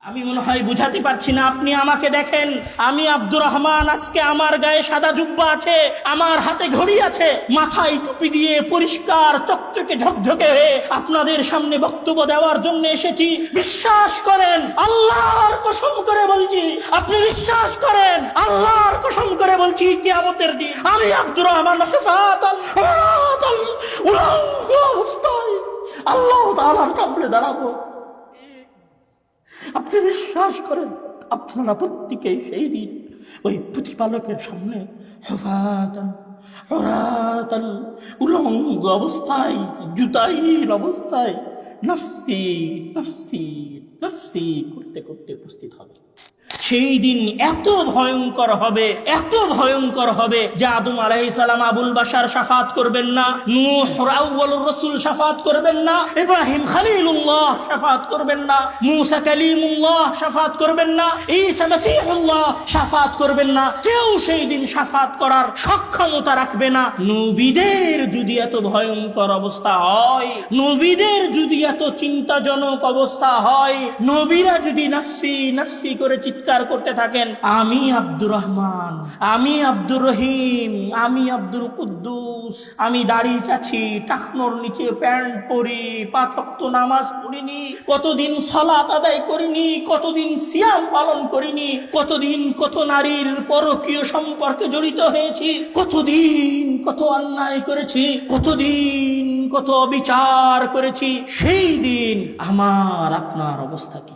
আমি মনে হয় বুঝাতে পারছি না, আপনি আমাকে দেখেন, আমি আব্দুর রহমান, আজকে আমার গায়ে সাদা জুব্বা আছে, আমার হাতে ঘড়ি আছে, মাথায় টুপি দিয়ে পরিষ্কার চকচকে ঝকঝকে হয়ে আপনাদের সামনে বক্তব্য দেওয়ার জন্য এসেছি। বিশ্বাস করেন, আল্লাহর কসম করে বলছি, আপনি বিশ্বাস করেন, আল্লাহর কসম করে বলছি, কিয়ামতের দিন আমি আব্দুর রহমান অবস্থায় আল্লাহ তাআলার সামনে দাঁড়াবো। আপনি বিশ্বাস করেন, আপনারা প্রত্যেকেই সেই দিন ওই প্রতিপালকের সামনে হুফাতান উরাতান উলঙ্গ অবস্থায়, জুতাহীন অবস্থায় নফসি নফসি নফসি করতে করতে উপস্থিত হবে। সেই দিন এত ভয়ঙ্কর হবে, এত ভয়ঙ্কর হবে যে আদম আলাইহিস সালাম আবুল বাশার শাফাত করবেন না, নূহ আউয়ালুর রাসূল শাফাত করবেন না, ইব্রাহিম খলিলুল্লাহ শাফাত করবেন না, মূসা কালিমুল্লাহ শাফাত করবেন না, ঈসা মাসীহুল্লাহ শাফাত করবেন না। কেউ সেই দিন শাফাত করার সক্ষমতা রাখবে না। নবীদের যদি এত ভয়ঙ্কর অবস্থা হয়, নবীদের যদি এত চিন্তাজনক অবস্থা হয়, নবীরা যদি নফসি নফসি করে চিৎকার করতে থাকেন, আমি আব্দুর রহমান, আমি আব্দুর রহিম, আমি আব্দুল কুদ্দুস, আমি দাড়ি চাচ্ছি, টাকনোর নিচে প্যান্ট পরি, 5 ওয়াক্ত নামাজ পড়িনি, কতদিন সালাত আদায় করিনি, কতদিন সিয়াম পালন করিনি, কতদিন কত নারীর পরকীয় সম্পর্কে জড়িত হয়েছি, কতদিন কত অন্যায় করেছি, কতদিন কত বিচার করেছি। সেই দিন আমার আপনার অবস্থা কি?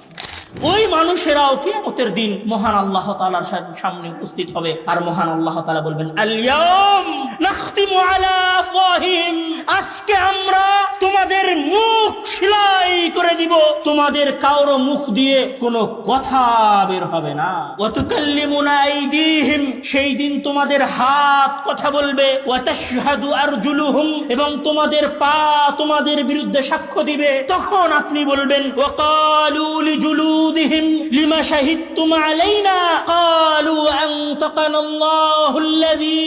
ওই মানুষেরাও কিয়ামতের দিন মহান আল্লাহ তাআলার সামনে উপস্থিত হবে, আর মহান আল্লাহ তাআলা বলবেন, আল-ইয়াউম নাখতিমু আলা আফওয়াহিম, আজকে আমরা তোমাদের মুখ সেলাই করে দিব, তোমাদের কারো মুখ দিয়ে কোনো কথা বের হবে না। ওয়া তুকাল্লিমুনা আইদিহিম, সেই দিন তোমাদের হাত কথা বলবে, ওয়া তাশহাদু আরজুলুহুম, এবং তোমাদের পা তোমাদের বিরুদ্ধে সাক্ষ্য দিবে। তখন আপনি বলবেন, ওয়া ক্বালু লিজুলুদিহিম লিমা শাহিদতুম আলাইনা, ক্বালু আনতাকানাল্লাহুল্লাযী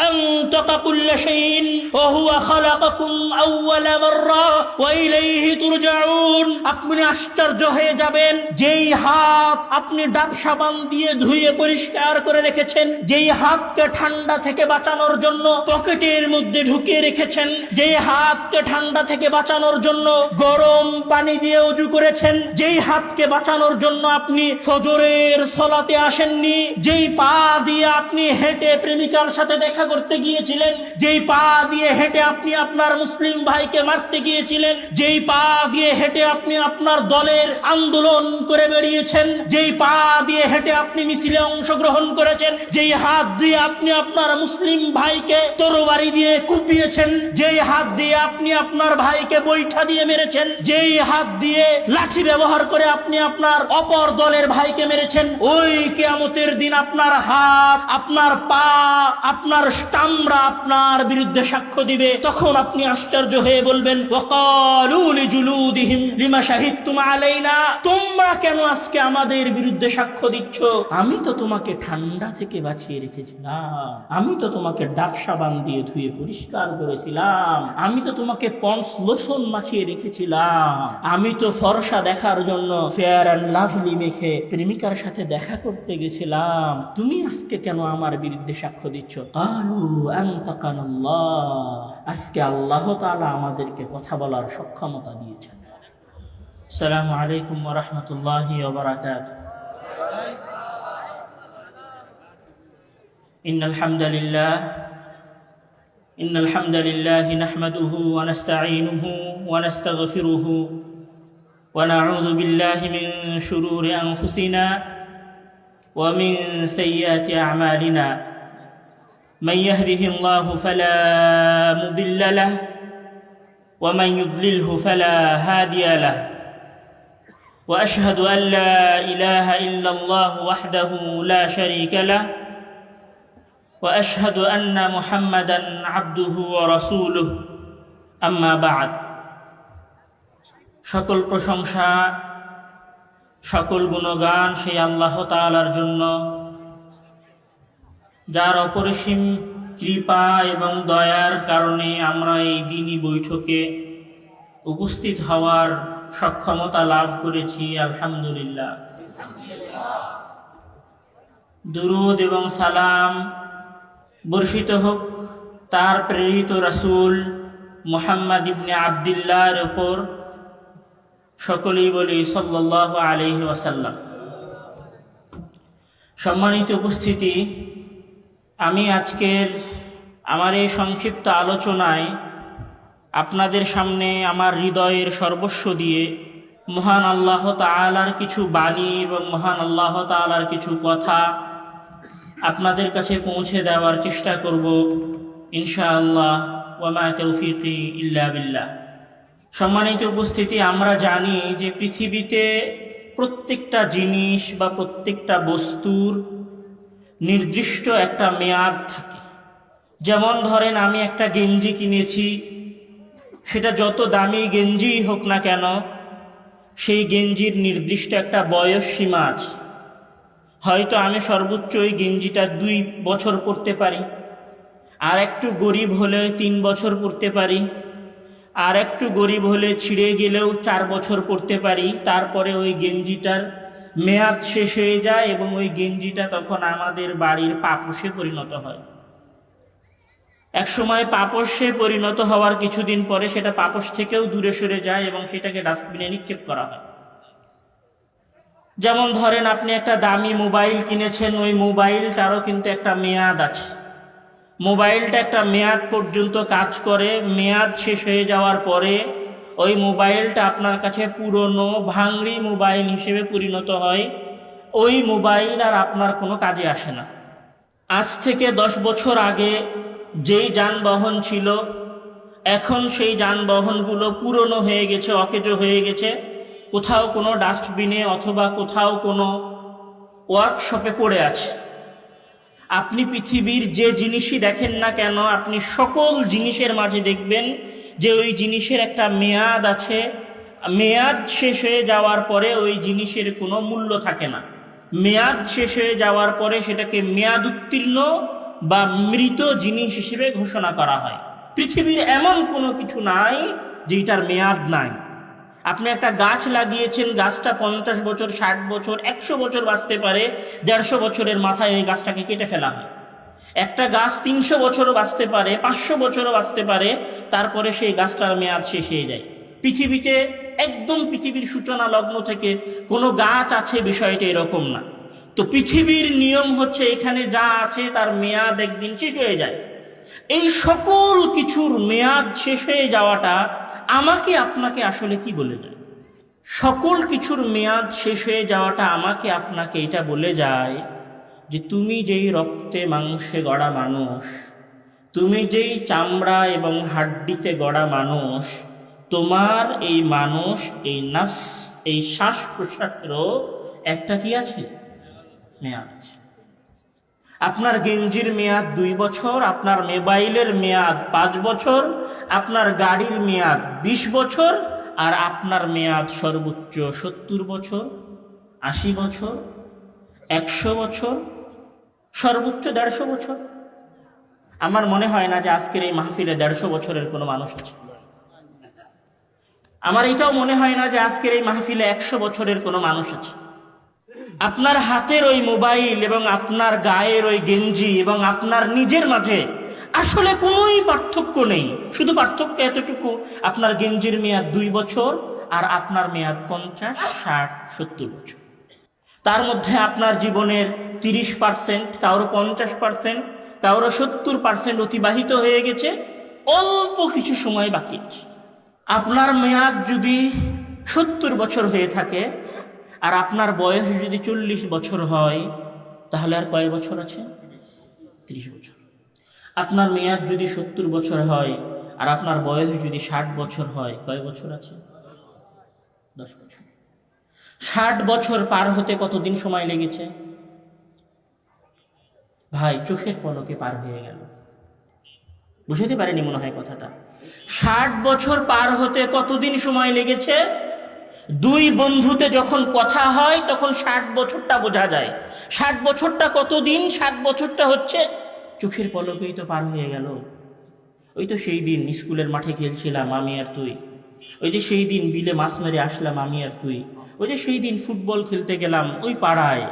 আনতাকা কুল্লা শাইইন ওয়া হুয়া খালাকাকুম আউওয়ালা মাররা ওয়া ইলাইহি তুরজাউন। আপনি আশ্চর্য হয়ে যাবেন, যেই হাত আপনি ডাব সাবান দিয়ে ধুয়ে পরিষ্কার করে রেখেছেন, যেই হাতকে ঠান্ডা থেকে বাঁচানোর জন্য পকেটের মধ্যে ঢুকিয়ে রেখেছেন, যেই হাতকে ঠান্ডা থেকে বাঁচানোর জন্য গরম পানি দিয়ে ওযু করেছেন, যেই হাতকে বাঁচানোর জন্য আপনি ফজরের সালাতে আসেননি, যেই পা দিয়ে আপনি হেঁটে প্রেমিকার সাথে দেখা করতে গিয়েছিলেন, যেই পা দিয়ে হেঁটে আপনি আপনার মুসলিম ভাইকে মারতে গিয়েছিলেন, যেই পা দিয়ে হেঁটে আপনি আপনার দলের আন্দোলন করে বেরিয়েছেন, যেই পা দিয়ে হেঁটে আপনি মিছিলে অংশগ্রহণ করেছেন, যেই হাত দিয়ে আপনি আপনার মুসলিম ভাইকে তরবারি দিয়ে কুপিয়েছেন, যেই হাত দিয়ে আপনি আপনার ভাইকে বৈঠা দিয়ে মেরেছেন, যেই হাত দিয়ে লাঠি ব্যবহার করে আপনি আপনার অপর দলের ভাইকে মেরেছেন, ওই কিয়ামতের দিন আপনার হাত, আপনার পা, আপনার চামড়া আপনার বিরুদ্ধে সাক্ষ্য দিবে। তখন আপনি আশ্চর্য হয়ে বলবেন, ওয়াকালু লিজুলুদিহিম লিমা শাহিদতুম আলাইনা, তোমরা কেন আজকে আমাদের বিরুদ্ধে সাক্ষ্য দিচ্ছ? আমি তো তোমাকে ঠান্ডা থেকে বাঁচিয়ে রেখেছিলাম, আমি তো তোমাকে ডাব সাবান দিয়ে ধুয়ে পরিষ্কার করেছিলাম, আমি তো তোমাকে পন্স লোশন মাখিয়ে রেখেছিলাম, আমি তো ফর্সা দেখার জন্য ফেয়ার অ্যান্ড লাভলি মেখে প্রেমিকার সাথে দেখা করতে গেছিলাম, তুমি আজকে কেন আমার বিরুদ্ধে সাক্ষ্য দিচ্ছ? ক্বালু আনতাকানাল্লাহ, আজকে আল্লাহ তাআলা আমাদেরকে কথা বলার সক্ষমতা দিয়েছেন। আসসালামু আলাইকুম ওয়া রাহমাতুল্লাহি ওয়া বারাকাতুহু। ইন্নাল হামদালিল্লাহি নাহমাদুহু ওয়া নাস্তাঈনুহু ওয়া নাস্তাগফিরুহু ওয়া নাউযু বিল্লাহি মিন শুরুরি আনফুসিনা ওয়া মিন সাইয়্যাতি আ'মালিনা। মান ইয়াহদিহিল্লাহু ফালা মুদিল্লা লাহু ওয়া মান ইউদ্লিলহু ফালা হাদিয়া লাহু। ওয়া আশহাদু আন লা ইলাহা ইল্লাল্লাহু ওয়াহদাহু লা শারীকা লাহু ওয়া আশহাদু আন্না মুহাম্মাদান আবদুহু ওয়া রাসূলুহু। আম্মা বা'দ। সকল প্রশংসা, সকল গুণগান সেই আল্লাহ তাআলার জন্য, যার অপরিসীম কৃপা এবং দয়ার কারণে আমরা এই দিনী বৈঠকে উপস্থিত হওয়ার সক্ষমতা লাভ করেছি, আলহামদুলিল্লাহ। দুরূদ এবং সালাম বর্ষিত হোক তার প্রেরিত রাসূল মুহাম্মদ ইবনে আব্দুল্লাহর উপর। সকলেই বলি সাল্লাল্লাহু আলাইহি ওয়াসাল্লাম। সম্মানিত উপস্থিতি, আমি আজকের আমার এই সংক্ষিপ্ত আলোচনায় আপনাদের সামনে আমার হৃদয়ের সর্বস্ব দিয়ে মহান আল্লাহ তাআলার কিছু বাণী এবং মহান আল্লাহ তাআলার কিছু কথা আপনাদের কাছে পৌঁছে দেওয়ার চেষ্টা করব ইনশাআল্লাহ। ওয়া মা তাওফীকি ইল্লা বিল্লাহ। সম্মানিত উপস্থিতি, আমরা জানি যে পৃথিবীতে প্রত্যেকটা জিনিস বা প্রত্যেকটা বস্তুর নির্দিষ্ট একটা মেয়াদ থাকে। যেমন ধরেন, আমি একটা গেঞ্জি কিনেছি, সেটা যত দামি গেঞ্জিই হোক না কেন, সেই গেঞ্জির নির্দিষ্ট একটা বয়স সীমা আছে। হয়তো আমি সর্বোচ্চ ওই গেঞ্জিটা 2 বছর পরতে পারি, আর একটু গরিব হলে 3 বছর পরতে পারি, আর একটু গরিব হলে ছিঁড়ে গেলেও 4 বছর পরতে পারি। তারপরে ওই গেঞ্জিটার মেয়াদ শেষ হয়ে যায় এবং ওই গেঞ্জিটা তখন আমাদের বাড়ির পাপোশে পরিণত হয়। এক সময় পাপোশে পরিণত হওয়ার কিছুদিন পরে সেটা পাপোশ থেকেও দূরে সরে যায় এবং সেটাকে ডাস্টবিনে নিক্ষেপ করা হয়। যেমন ধরেন, আপনি একটা দামি মোবাইল কিনেছেন, ওই মোবাইলটারও কিন্তু একটা মেয়াদ আছে। মোবাইলটা একটা মেয়াদ পর্যন্ত কাজ করে, মেয়াদ শেষ হয়ে যাওয়ার পরে ওই মোবাইলটা আপনার কাছে পুরনো ভাঙড়ি মোবাইল হিসেবে পরিণত হয়। ওই মোবাইল আর আপনার কোনো কাজে আসে না। আজ থেকে 10 বছর আগে যেই যানবাহন ছিল, এখন সেই যানবাহনগুলো পুরনো হয়ে গেছে, অকেজো হয়ে গেছে, কোথাও কোনো ডাস্টবিনে অথবা কোথাও কোনো ওয়ার্কশপে পড়ে আছে। আপনি পৃথিবীর যে জিনিসই দেখেন না কেন, আপনি সকল জিনিসের মাঝে দেখবেন যে ওই জিনিসের একটা মেয়াদ আছে। মেয়াদ শেষ হয়ে যাওয়ার পরে ওই জিনিসের কোনো মূল্য থাকে না। মেয়াদ শেষ হয়ে যাওয়ার পরে সেটাকে মেয়াদ উত্তীর্ণ বা মৃত জিনিস হিসেবে ঘোষণা করা হয়। পৃথিবীর এমন কোনো কিছু নাই যেটার মেয়াদ নাই। আপনি একটা গাছ লাগিয়েছেন, গাছটা 50 বছর, 60 বছর, 100 বছর বাঁচতে পারে, 150 বছরের মাথায় ওই গাছটাকে কেটে ফেলা হয়। একটা গাছ 300 বছরও বাঁচতে পারে, 500 বছরও বাঁচতে পারে, তারপরে সেই গাছটার মেয়াদ শেষ হয়ে যায়। পৃথিবীতে একদম পৃথিবীর সূচনা লগ্ন থেকে কোনো গাছ আছে, বিষয়টা এরকম না। তো পৃথিবীর নিয়ম হচ্ছে, এখানে যা আছে তার মেয়াদ একদিন শেষ হয়ে যায়। এই সকল কিছুর মেয়াদ শেষ হয়ে যাওয়াটা আমাকে আপনাকে আসলে কি বলে যায়? সকল কিছুর মেয়াদ শেষ হয়ে যাওয়াটা আমাকে আপনাকে এটা বলে যায় যে তুমি যেই রক্তে মাংসে গড়া মানুষ, তুমি যেই চামড়া এবং হাড্ডিতে গড়া মানুষ, তোমার এই মানুষ, এই নফস, এই শ্বাস প্রশ্বাসেরও একটা কি আছে? মেয়াদ আছে। আপনার গেঞ্জির মেয়াদ 2 বছর, আপনার মোবাইলের মেয়াদ 5 বছর, আপনার গাড়ির মেয়াদ 20 বছর, আর আপনার মেয়াদ সর্বোচ্চ 70 বছর, 80 বছর, 100 বছর, সর্বোচ্চ 150 বছর। আমার মনে হয় না যে আজকের এই মাহফিলে 150 বছরের কোনো মানুষ আছে। আমার এটাও মনে হয় না যে আজকের এই মাহফিলে 100 বছরের কোনো মানুষ আছে। আপনার হাতের ওই মোবাইল এবং আপনার গায়ের ওই গেঞ্জি এবং আপনার নিজের মাঝে আসলে কোনোই পার্থক্য নেই। শুধু পার্থক্য এতটুকু, আপনার গেঞ্জির মেয়াদ 2 বছর আর আপনার মেয়াদ 50, 60, 70 বছর। তার মধ্যে আপনার জীবনের 30%, কারো 50%, কারো 70% অতিবাহিত হয়ে গেছে, অল্প কিছু সময় বাকি আছে। আপনার মেয়াদ যদি 70 বছর হয়ে থাকে আর আপনার বয়স যদি 40 বছর হয়, তাহলে আর কয় বছর আছে? 30 বছর। আপনার মেয়াদ যদি 70 বছর হয় আর আপনার বয়স যদি 60 বছর হয়, কয় বছর আছে? 10 বছর। 60 বছর পার হতে কতদিন সময় লেগেছে? ভাই, চোখের পলকে পার হয়ে গেল। বুঝতে পারেনি মনে হয় কথাটা। 60 বছর পার হতে কতদিন সময় লেগেছে? 2 বন্ধুতে যখন কথা হয় তখন 60 বছরটা বোঝা যায়। 60 বছরটা কতদিন? 60 বছরটা হচ্ছে চোখের পলকেই তো পার হয়ে গেল। ওই তো সেই দিন স্কুলের মাঠে খেলছিলাম আমি আর তুই, ওই যে সেই দিন বিলে মাছ মেরে আসলাম আমি আর তুই, ওই যে সেই দিন ফুটবল খেলতে গেলাম ওই পাড়ায়,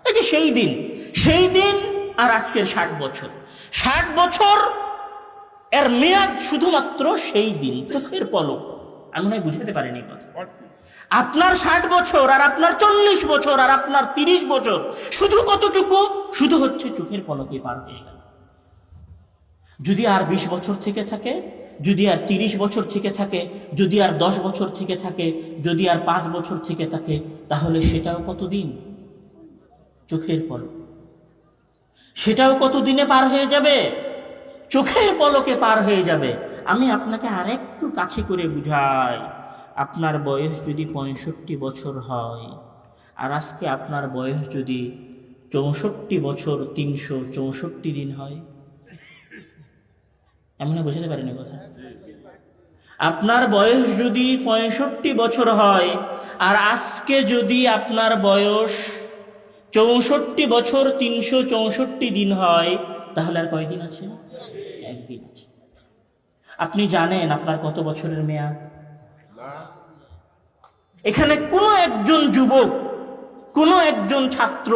এই যে সেই দিন আর আজকের 60 বছর, 60 বছর এর মেয়াদ শুধুমাত্র সেই দিন, চোখের পলক। আমি মনে হয় বুঝাতে পারিনি কথা। আপনার 60 বছর আর আপনার 40 বছর আর আপনার 30 বছর শুধু কতটুকু, শুধু হচ্ছে চোখের পলকে পার হয়ে গেল। যদি আর 20 বছর থেকে থাকে, যদি আর 30 বছর থেকে থাকে, যদি আর 10 বছর থেকে থাকে, যদি আর 5 বছর থেকে থাকে, তাহলে সেটাও কতদিন? চোখের পলক। সেটাও কতদিনে পার হয়ে যাবে? চোখের পলকে পার হয়ে যাবে। আমি আপনাকে আরেকটু কাছে করে বুঝাই, আপনার বয়স যদি 65 বছর হয় আর আজকে আপনার বয়স যদি 64 বছর 364 দিন হয়, এমন বুঝতে পারিনি কথা। আপনার বয়স যদি 65 বছর হয় আর আজকে যদি আপনার বয়স 64 বছর 364 দিন হয়, তাহলে আর কয়দিন আছে? একদিন আছে। আপনি জানেন আপনার কত বছরের মেয়াদ? এখানে কোনো একজন যুবক, কোনো একজন ছাত্র,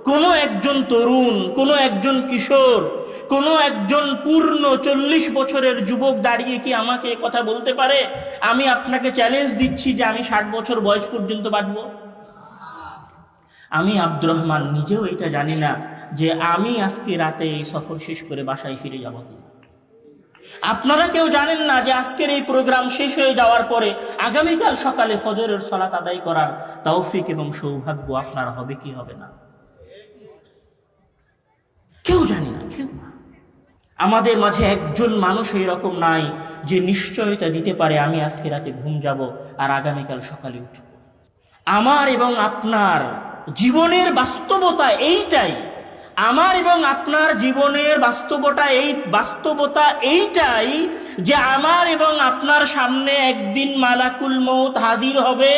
কোনো একজন তরুণ, কোনো একজন কিশোর, কোনো একজন পূর্ণ 40 বছরের যুবক দাঁড়িয়ে কি আমাকে কথা বলতে পারে আমি আপনাকে চ্যালেঞ্জ দিচ্ছি যে আমি 60 বছর বয়স পর্যন্ত বাঁচব? আমি আব্দুর রহমান নিজেও এটা জানি না যে আমি আজকে রাতে এই সফর শেষ করে বাসায় ফিরে যাব কিনা। আপনারা কেউ জানেন না যে আজকের এই প্রোগ্রাম শেষ হয়ে যাওয়ার পরে আগামীকাল সকালে ফজরের সালাত আদায় করার তৌফিক এবং সৌভাগ্য আপনার হবে কি হবে না। কেউ জানি না, কেউ না। আমাদের মাঝে একজন মানুষ এইরকম নাই যে নিশ্চয়তা দিতে পারে আমি আজকে রাতে ঘুম যাব আর আগামীকাল সকালে উঠব। আমার এবং আপনার জীবনের বাস্তবতা এইটাই, আমার এবং আপনার জীবনের বাস্তবতা এইটাই যে আমার এবং আপনার সামনে একদিন মালাকুল মউত হাজির হবে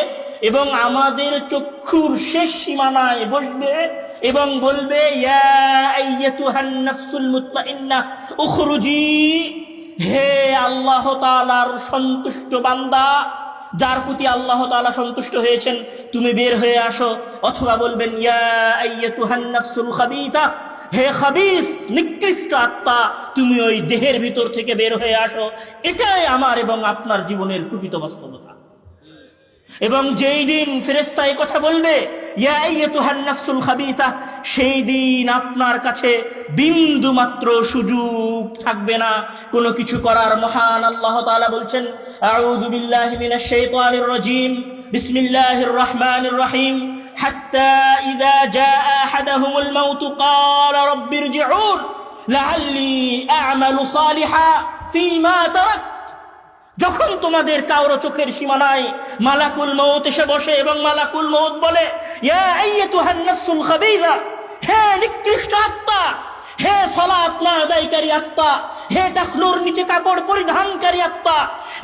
এবং আমাদের চক্ষুর শেষ সীমানায় বসবে এবং বলবে, ইয়া আইয়াতুহান নাফসুল মুতমাইন্নাহ উখরুজি, হে আল্লাহ তাআলার সন্তুষ্ট বান্দা, যার প্রতি আল্লাহ তাআলা সন্তুষ্ট হয়েছেন, তুমি বের হয়ে আসো। অথবা বলবেন, ইয়া আইয়াতুহান নাফসুল খাবিসা, হে খাবিস নিকৃষ্ট আত্মা, তুমি ওই দেহের ভিতর থেকে বের হয়ে আসো। এটাই আমার এবং আপনার জীবনের প্রকৃত বাস্তবতা। এবং যেই দিন ফেরেশতা এই কথা বলবে, ইয়া আইয়াতুহান নাফসুল খাবিসা, সেই দিন আপনার কাছে বিন্দু মাত্র সুযোগ থাকবে না কোনো কিছু করার। মহান আল্লাহ তাআলা বলছেন, আউযু বিল্লাহি মিনাশ শাইতানির রাজীম, বিসমিল্লাহির রহমানির রহিম, হাত্তা ইযা জাআ আহাদাহুমুল মাউতু ক্বালা রাব্বিরজিউন লাআল্লি আ'মালু সালিহান ফীমা তারাক। যখন তোমাদের কারো চোখের সীমানায় মালাকুল মউত এসে বসে এবং মালাকুল মউত বলে, ইয়া আইয়াতুহান নাফসুল খাবিসা, হে নিকৃষ্ট আত্মা, হে সালাত না আদায়কারী আত্মা, হে টাকনুর নিচে কাপড় পরিধানকারী আত্মা,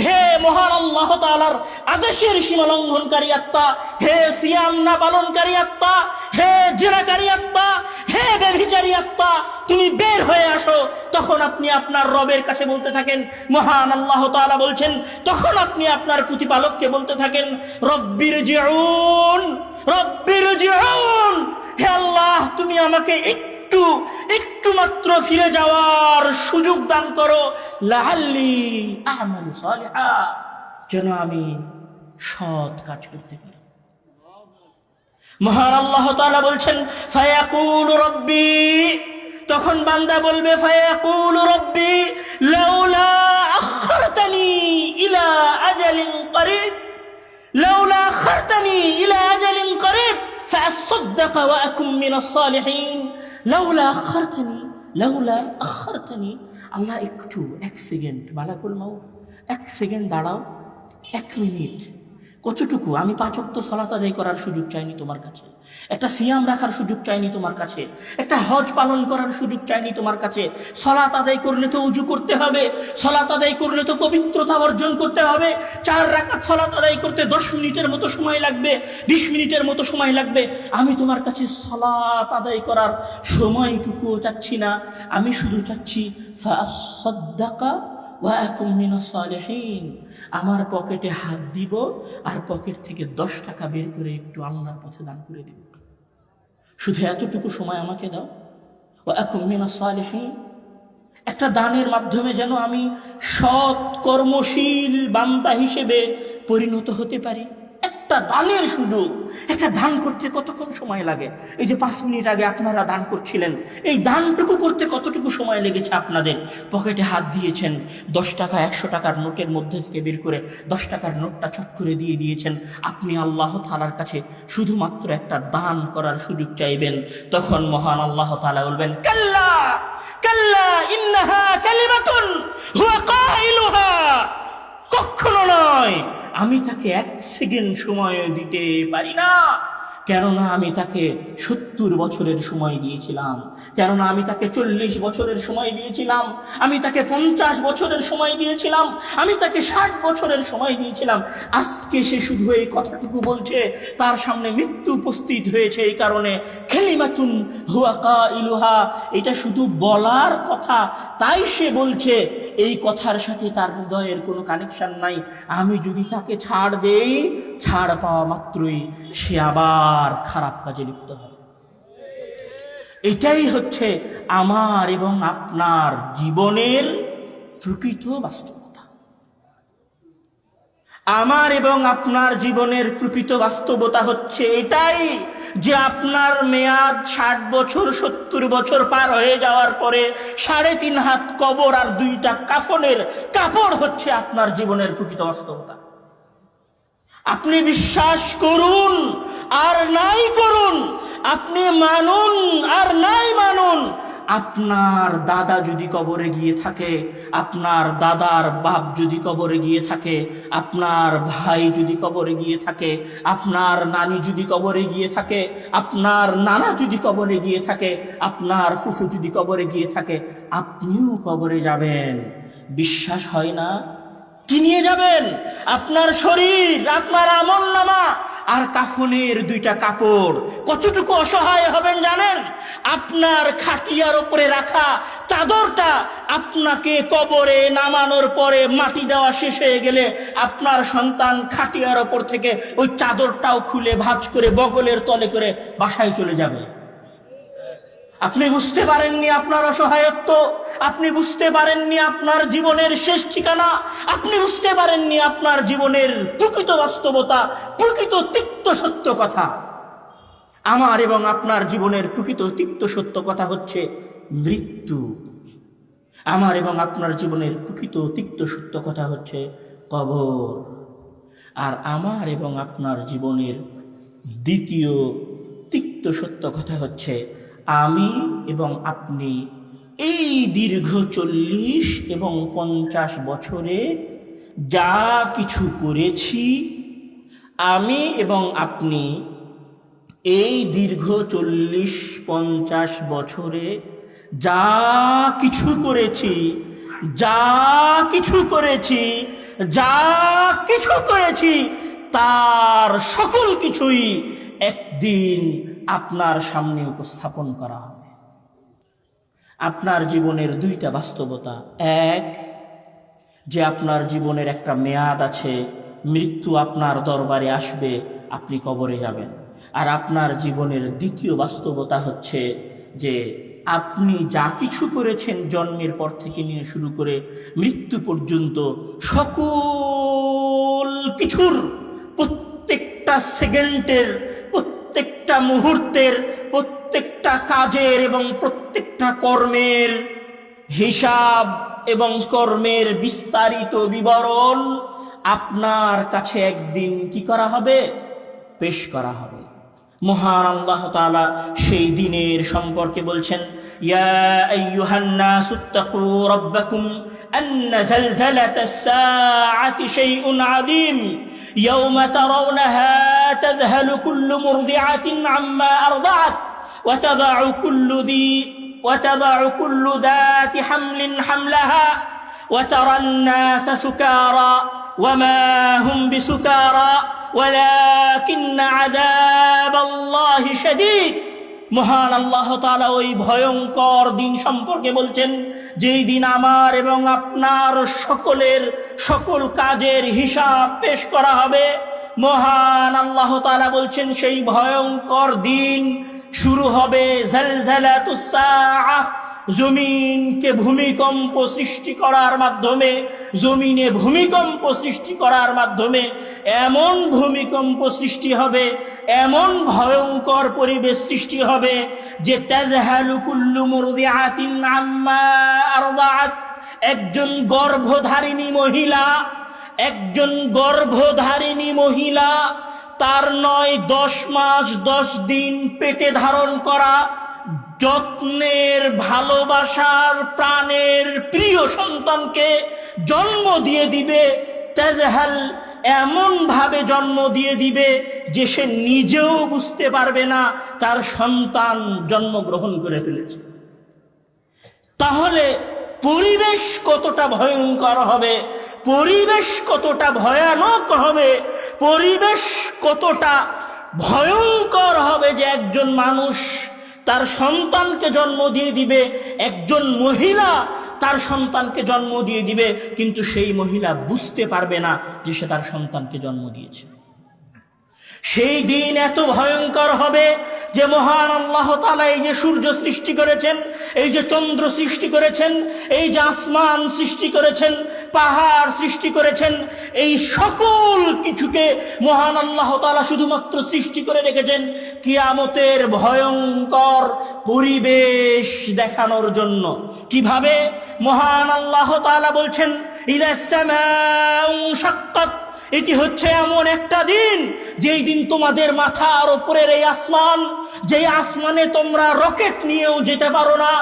হে মহান আল্লাহ তাআলার আদেশের সীমা লঙ্ঘনকারী আত্মা, হে সিয়াম না পালনকারী আত্মা, হে জিনাকারী আত্মা, হে ব্যভিচারী আত্মা, তুমি বের হয়ে আসো। তখন আপনি আপনার রবের কাছে বলতে থাকেন, মহান আল্লাহ তাআলা বলছেন, তখন আপনি আপনার প্রতিপালককে বলতে থাকেন, রব্বিরজিউন, রব্বিরজিউন, হে আল্লাহ তুমি আমাকে একটু মাত্র ফিরে যাওয়ার সুযোগ দান করো, লাআল্লি আ'মালু সালিহান, যেন আমি সৎ কাজ করতে পারি। মহান আল্লাহ তাআলা বলছেন, ফায়াকুলু রব্বি, তখন বান্দা বলবে, ফায়াকুলু রব্বি লাউলা আখারতানি ইলা আজালিন করিব, লাউলা আখারতানি ইলা আজালিন করিব ফাআসাদদাক ওয়া আকুম মিনাস সালিহিন, লাউলা আখারতানি। আল্লাহ একটু, 1 সেকেন্ড, মালাকুল মউত 1 সেকেন্ড দাঁড়াও, 1 মিনিট, কতটুকু? আমি 5 ওয়াক্ত সালাত আদায় করার সুযোগ চাইনি তোমার কাছে, একটা সিয়াম রাখার সুযোগ চাইনি তোমার কাছে, একটা হজ পালন করার সুযোগ চাইনি তোমার কাছে। সালাত আদায় করলে তো ওযু করতে হবে, সালাত আদায় করলে তো পবিত্রতা অর্জন করতে হবে। 4 রাকাত সালাত আদায় করতে 10 মিনিটের মতো সময় লাগবে, 20 মিনিটের মতো সময় লাগবে। আমি তোমার কাছে সালাত আদায় করার সময়টুকুও চাচ্ছি না, আমি শুধু চাচ্ছি ফাআসাদদাকা ওয়া আকুম মিনাস সালিহিন, আমার পকেটে হাত দিব আর পকেট থেকে 10 টাকা বের করে একটু আল্লাহর পথে দান করে দিব। শুধু এতটুকু সময় আমাকে দাও। ওয়া আকুম মিনাস সালিহিন, একটা দানের মাধ্যমে যেন আমি সৎ কর্মশীল বান্দা হিসেবে পরিণত হতে পারি। একটা দানের সুযোগ, একটা দান করতে কতক্ষণ সময় লাগে? এই যে 5 মিনিট আগে আপনারা দান করছিলেন, এই দানটুকু করতে কতটুকু সময় লেগেছে আপনাদের? পকেটে হাত দিয়েছেন, 10 টাকা 100 টাকার নোটের মধ্যে থেকে বের করে 10 টাকার নোটটা চট করে দিয়ে দিয়েছেন। আপনি আল্লাহ তাআলার কাছে শুধুমাত্র একটা দান করার সুযোগ চাইবেন, তখন মহান আল্লাহ তাআলা বলবেন, কাল্লা কাল্লা ইন্নাহা কালিমাতুন হুয়া কাইলুহা, কখনো নয়, আমি তাকে 1 সেকেন্ড সময় দিতে পারি না, কেননা আমি তাকে 70 বছরের সময় দিয়েছিলাম, কেননা আমি তাকে 40 বছরের সময় দিয়েছিলাম, আমি তাকে 50 বছরের সময় দিয়েছিলাম, আমি তাকে 60 বছরের সময় দিয়েছিলাম। আজকে সে শুধু এই কথাটুকু বলছে, তার সামনে মৃত্যু উপস্থিত হয়েছে, এই কারণে কালিমাতুন হুয়া কাইলুহা, এটা শুধু বলার কথা, তাই সে বলছে। এই কথার সাথে তার হৃদয়ের কোনো কানেকশন নাই। আমি যদি তাকে ছাড় দেই, ছাড় পাওয়া মাত্রই সে আবার খারাপ কাজে লিপ্ত হবে। এটাই হচ্ছে আমার এবং আপনার জীবনের প্রকৃত বাস্তবতা। আমার এবং আপনার জীবনের প্রকৃত বাস্তবতা হচ্ছে এটাই যে আপনার মেয়াদ 60 বছর 70 বছর পার হয়ে যাওয়ার পরে 3.5 হাত কবর আর 2টা কাফনের কাপড় হচ্ছে আপনার জীবনের প্রকৃত বাস্তবতা। আপনি বিশ্বাস করুন আর নাই করুন, আপনি মানুন আর নাই মানুন, আপনার দাদা যদি কবরে গিয়ে থাকে, আপনার দাদার বাপ যদি কবরে গিয়ে থাকে, আপনার ভাই যদি কবরে গিয়ে থাকে, আপনার নানি যদি কবরে গিয়ে থাকে, আপনার নানা যদি কবরে গিয়ে থাকে, আপনার ফুফু যদি কবরে গিয়ে থাকে, আপনিও কবরে যাবেন। বিশ্বাস হয় না? কি নিয়ে যাবেন? আপনার শরীর, আপনার আমলনামা আর কাফনের 2টা কাপড়। কতটুকু অসহায় হবেন জানেন? আপনার খাটিয়ার উপরে রাখা চাদরটা আপনাকে কবরে নামানোর পরে মাটি দেওয়া শেষ হয়ে গেলে আপনার সন্তান খাটিয়ার উপর থেকে ওই চাদরটাও খুলে ভাঁজ করে বগলের তলে করে বাসায় চলে যাবে। আপনি বুঝতে পারেননি আপনার অসহায়ত্ব, আপনি বুঝতে পারেননি আপনার জীবনের শেষ ঠিকানা, আপনি বুঝতে পারেননি আপনার জীবনের প্রকৃত বাস্তবতা, প্রকৃত তিক্ত সত্য কথা। আমার এবং আপনার জীবনের প্রকৃত তিক্ত সত্য কথা হচ্ছে মৃত্যু। আমার এবং আপনার জীবনের প্রকৃত তিক্ত সত্য কথা হচ্ছে কবর। আর আমার এবং আপনার জীবনের দ্বিতীয় তিক্ত সত্য কথা হচ্ছে আমি এবং আপনি এই দীর্ঘ 40 এবং 50 বছরে যা কিছু করেছি, আমি এবং আপনি এই দীর্ঘ 40-50 বছরে যা কিছু করেছি, যা কিছু করেছি, যা কিছু করেছি, তার সকল কিছুই একদিন আপনার সামনে উপস্থাপন করা হবে। আপনার জীবনের 2টা বাস্তবতা, এক যে আপনার জীবনের একটা মেয়াদ আছে, মৃত্যু আপনার দরবারে আসবে, আপনি কবরে যাবেন। আর আপনার জীবনের দ্বিতীয় বাস্তবতা হচ্ছে যে আপনি যা কিছু করেছেন জন্মের পর থেকে নিয়ে শুরু করে মৃত্যু পর্যন্ত সকল কিছুর প্রত্যেকটা সেকেন্ডের, প্রত্যেকটা মুহূর্তের, প্রত্যেকটা কাজের এবং প্রত্যেকটা কর্মের হিসাব এবং কর্মের বিস্তারিত বিবরণ আপনার কাছে একদিন কি করা হবে? পেশ করা হবে। মহান আল্লাহ তাআলা সেই দিনের সম্পর্কে বলছেন, ইয়া আইয়ুহান নাসুত্তাকু রাব্বাকুম আন্না যালযালাতাস সাআতি শাইউন আযীম ইয়াওমা তারাওনাহা তাযহালু কুল্লু মুরদিআতিন আম্মা আরদাআত ওয়া তাদাউ কুল্লু যাতি হামলিন হামলাহা ওয়া তারান নাসা সুকারা ওয়া মা হুম বিসুকারা ওয়ালাকিন্না আযাবাল্লাহি শাদীদ। মহান আল্লাহ তাআলা ওই ভয়ঙ্কর দিন সম্পর্কে বলছেন, যেই দিন আমার এবং আপনার সকলের সকল কাজের হিসাব পেশ করা হবে। মহান আল্লাহ তাআলা বলছেন সেই ভয়ঙ্কর দিন শুরু হবে জালজালাতুস সাআহ, জমিনকে ভূমিকম্প সৃষ্টি করার মাধ্যমে, জমিনে ভূমিকম্প সৃষ্টি করার মাধ্যমে এমন ভূমিকম্প সৃষ্টি হবে, এমন ভয়ঙ্কর পরিবেশ সৃষ্টি হবে যে তাযহালু কুল্লু মুরদিআতিন আম্মা আরদাআত, একজন গর্ভধারিণী মহিলা তার 9-10 মাস 10 দিন পেটে ধারণ করা যত্নের ভালোবাসার প্রাণের প্রিয় সন্তানকে জন্ম দিয়ে দিবে। তাজহাল, এমন ভাবে জন্ম দিয়ে দিবে যে সে নিজেও বুঝতে পারবে না তার সন্তান জন্মগ্রহণ করে ফেলেছে। তাহলে পরিবেশ কতটা ভয়ঙ্কর হবে, পরিবেশ কতটা ভয়ানক হবে, পরিবেশ কতটা ভয়ঙ্কর হবে যে একজন মানুষ তার সন্তানকে জন্ম দিয়ে দিবে, একজন মহিলা তার সন্তানকে জন্ম দিয়ে দিবে, কিন্তু সেই মহিলা বুঝতে পারবে না যে সে তার সন্তানকে জন্ম দিয়েছে। সেই দিন এত ভয়ঙ্কর হবে যে মহান আল্লাহ তাআলা এই যে সূর্য সৃষ্টি করেছেন, এই যে চন্দ্র সৃষ্টি করেছেন, এই যে আসমান সৃষ্টি করেছেন, পাহাড় সৃষ্টি করেছেন, এই সকল কিছুকে মহান আল্লাহ তাআলা শুধুমাত্র সৃষ্টি করে রেখেছেন কিয়ামতের ভয়ঙ্কর পরিবেশ দেখানোর জন্য। কিভাবে? মহান আল্লাহ তাআলা বলছেন, ইদাস সামাউ শাক্কাত, এটি হচ্ছে এমন একটা দিন যেই দিন তোমাদের মাথার উপরের এই আসমান, যে আসমানে তোমরা রকেট নিয়েও যেতে পারো না,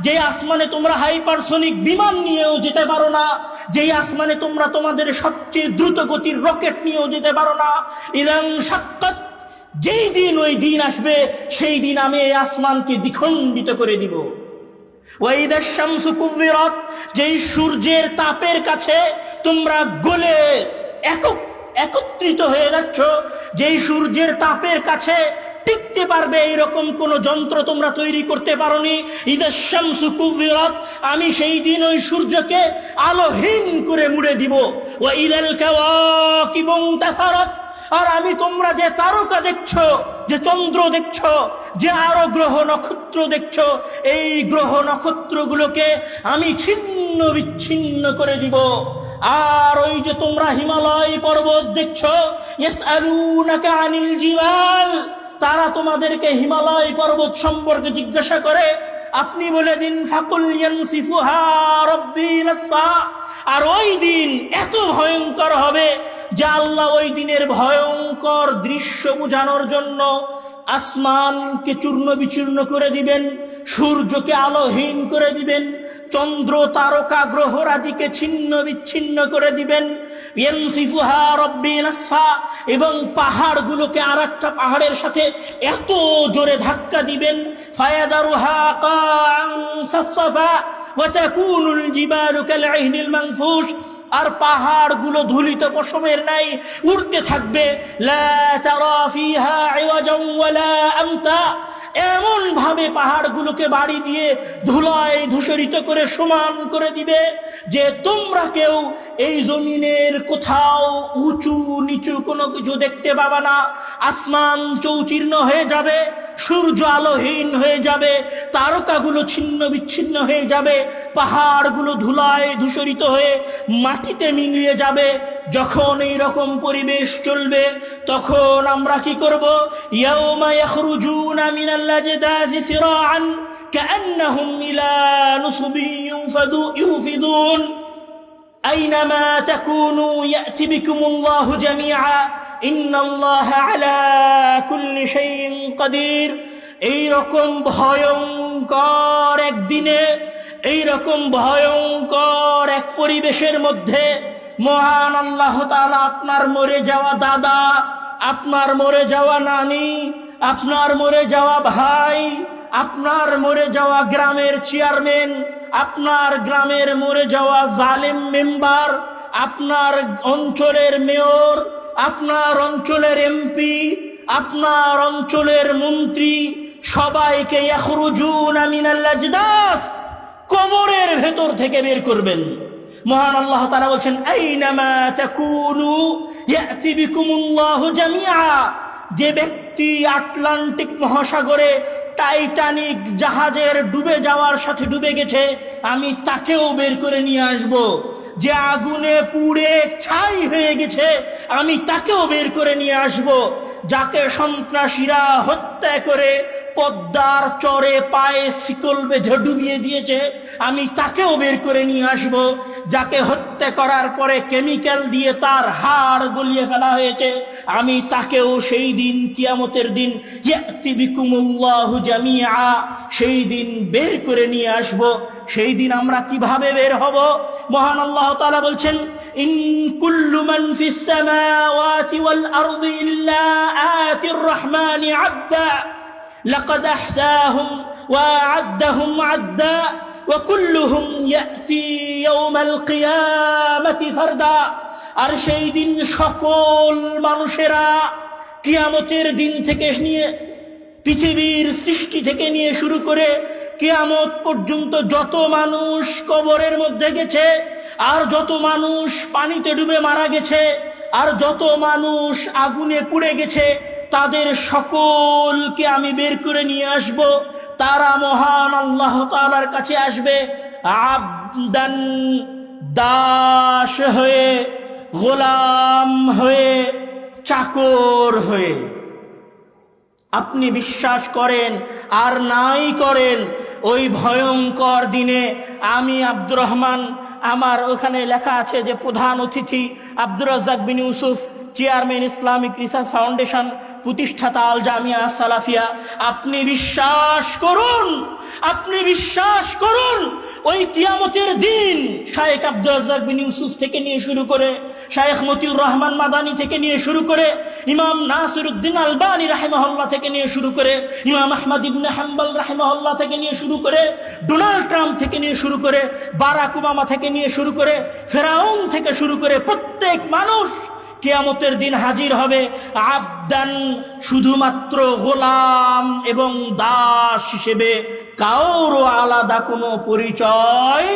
যে আসমানে তোমরা হাইপারসনিক বিমান নিয়েও যেতে পারো না, যে আসমানে তোমরা তোমাদের সবচেয়ে দ্রুত গতির রকেট নিয়েও যেতে পারো না, ইদান শাক্কাত, যেই দিন ওই দিন আসবে সেই দিন আমি এই আসমানকে দ্বিখণ্ডিত করে দিব। ওয়াইদাশ শামসু কুবিরাত, যেই সূর্যের তাপের কাছে তোমরা গলে একত্রিত হয়ে যাচ্ছ, যেই সূর্যের তাপের কাছে টিকতে পারবে এইরকম কোন যন্ত্র তোমরা তৈরি করতে পারোনি। ইদাশ শামসু কুবিরাত, আমি সেই দিন ওই সূর্যকে আলোহীন করে মুড়ে দিব। ওয়া ইদাল কাওয়াকিবু ইনতাসারাত, আর আমি তোমরা যে তারকা দেখছো, যে চন্দ্র দেখছো, যে আরো গ্রহ নক্ষত্র দেখছো, এই গ্রহ নক্ষত্রগুলোকে আমি ছিন্ন বিচ্ছিন্ন করে দিব। আর ওই যে তোমরা হিমালয় পর্বত দেখছো, ইয়াসআলুনাকা আনিল জিবাল, তারা তোমাদেরকে হিমালয় পর্বত সম্পর্কে জিজ্ঞাসা করে, আপনি বলে দিন ফাকুল ইয়ানসিফুহা রাব্বি নাসফা। আর ওই দিন এত ভয়ঙ্কর হবে যে আল্লাহ ওই দিনের ভয়ঙ্কর দৃশ্য বোঝানোর জন্য আসমানকে চূর্ণ বিচূর্ণ করে দিবেন, সূর্যকে আলোহীন করে দিবেন, চন্দ্র তারকা গ্রহরাজিকে ছিন্ন বিচ্ছিন্ন করে দিবেন। ইয়ানসিফুহা রাব্বি নাসফা, এবং পাহাড়গুলোকে আর একটা পাহাড়ের সাথে এত জোরে ধাক্কা দিবেন, ফায়াদারুহা কাআন সাফসাফা ওয়া তাকুনুল জিবালু কালঈহনিল মানফুশ, আর পাহাড়গুলো ধুলিত পশমের নাই উড়তে থাকবে। লা তারা ফিহা ইওয়াজান ওয়ালা আমতা, এমন ভাবে পাহাড়গুলোকে বাড়ি দিয়ে ধুলায় ধূসরিত করে সমান করে দিবে যে তোমরা কেউ এই জমিনের কোথাও উঁচু নিচু কোনো কিছু দেখতে পাবে না। আসমান চৌচির্ণ হয়ে যাবে, সূর্য আলোহীন হয়ে যাবে, তারকাগুলো ছিন্ন বিচ্ছিন্ন হয়ে যাবে, পাহাড়গুলো ধুলায় ধূসরিত হয়ে মাটিতে মিলিয়ে যাবে। যখন এই রকম পরিবেশ চলবে তখন আমরা কি করব? ইয়াউমা ইয়াখরুজুনা মিনাল আজদাসি সিরাআন কাআন্নাহুম ইলা নুসবিন ইউফিদুন আইনামা তাকুনু ইয়াতি বিকুমুল্লাহু জামিআ ইন্নাল্লাহা আলা কুল্লি শাইইন কাদির। এই রকম ভয়ঙ্কর একদিনে, এই রকম ভয়ঙ্কর এক পরিবেশের মধ্যে মহান আল্লাহ তাআলা আপনার মরে যাওয়া দাদা, আপনার মরে যাওয়া নানি, আপনার মরে যাওয়া ভাই, আপনার মরে যাওয়া গ্রামের চেয়ারম্যান, আপনার গ্রামের মরে যাওয়া জালেম মেম্বার, আপনার অঞ্চলের মেয়র, আপনার অঞ্চলের এমপি, আপনার অঞ্চলের মন্ত্রী, সবাইকে ইয়াখরুজুনা মিনাল আজদাস, কবরের ভেতর থেকে বের করবেন। মহান আল্লাহ তাআলা বলছেন আইনামা তাকুনু ইয়াতি বিকুমুল্লাহু জামিআ। যে ব্যক্তি আটলান্টিক মহাসাগরে টাইটানিক জাহাজের ডুবে যাওয়ার সাথে ডুবে গেছে, আমি তাকেও বের করে নিয়ে আসব। যে আগুনে পুড়ে ছাই হয়ে গেছে, আমি তাকেও বের করে নিয়ে আসব। যাকে সন্ত্রাসীরা হত্যা করে পদ্মার চরে পায়ে শিকল বেঁধে ডুবিয়ে দিয়েছে, আমি তাকেও বের করে নিয়ে আসব। যাকে হত্যা করার পরে কেমিক্যাল দিয়ে তার হাড় গলিয়ে ফেলা হয়েছে, আমি তাকেও সেই দিন কিয়ামতের দিন ইয়াতি বিকুমুল্লাহু জামিআ, সেই দিন বের করে নিয়ে আসব। সেই দিন আমরা কিভাবে বের হব? মহান আল্লাহ তাআলা বলছেন ইন কুল্লু মান ফিস সামাওয়াতি ওয়াল আরদি ইল্লা আতির রহমানি আবদা লাকাদ আহসাহুম ওয়া আ'আদ্দাহুম আ'দ্দা ওয়া কুল্লুহুম ইয়াতি ইয়াওমাল কিয়ামাতি ফারদা। আর সেই দিন সকল মানুষেরা কিয়ামতের দিন থেকে নিয়ে পৃথিবীর সৃষ্টি থেকে নিয়ে শুরু করে কিয়ামত পর্যন্ত যত মানুষ কবরের মধ্যে গেছে, আর যত মানুষ পানিতে ডুবে মারা গেছে, আর যত মানুষ আগুনে পুড়ে গেছে, তাদের সকলকে আমি বের করে নিয়ে আসব। তারা মহান আল্লাহ তাআলার কাছে আসবে আবদান, দাস হয়ে, গোলাম হয়ে, চাকর হয়ে। আপনি বিশ্বাস করেন আর নাই করেন, ওই ভয়ঙ্কর দিনে আমি আব্দুর রহমান, আমার ওখানে লেখা আছে যে প্রধান অতিথি Abdur Razzak bin Yusuf, chairman Islamic research foundation, প্রতিষ্ঠাতা আল জামিয়া সালাফিয়া। আপনি বিশ্বাস করুন, আপনি বিশ্বাস করুন, ওই কিয়ামতের দিন শায়েখ আব্দুর রাজ্জাক বিন ইউসুফ থেকে নিয়ে শুরু করে, শায়েখ মতিউর রহমান মাদানী থেকে নিয়ে শুরু করে, ইমাম নাসিরউদ্দিন আলবানী রাহিমাহুল্লাহ থেকে নিয়ে শুরু করে, ইমাম আহমদ ইবনে হাম্বল রাহিমাহুল্লাহ থেকে নিয়ে শুরু করে, ডোনাল্ড ট্রাম্প থেকে নিয়ে শুরু করে, বারাক ওবামা থেকে নিয়ে শুরু করে, ফেরাউন থেকে শুরু করে প্রত্যেক মানুষ কিয়ামতের দিন হাজির হবে আবদান, শুধুমাত্র গোলাম এবং দাস হিসেবে। কারো আলাদা কোনো পরিচয়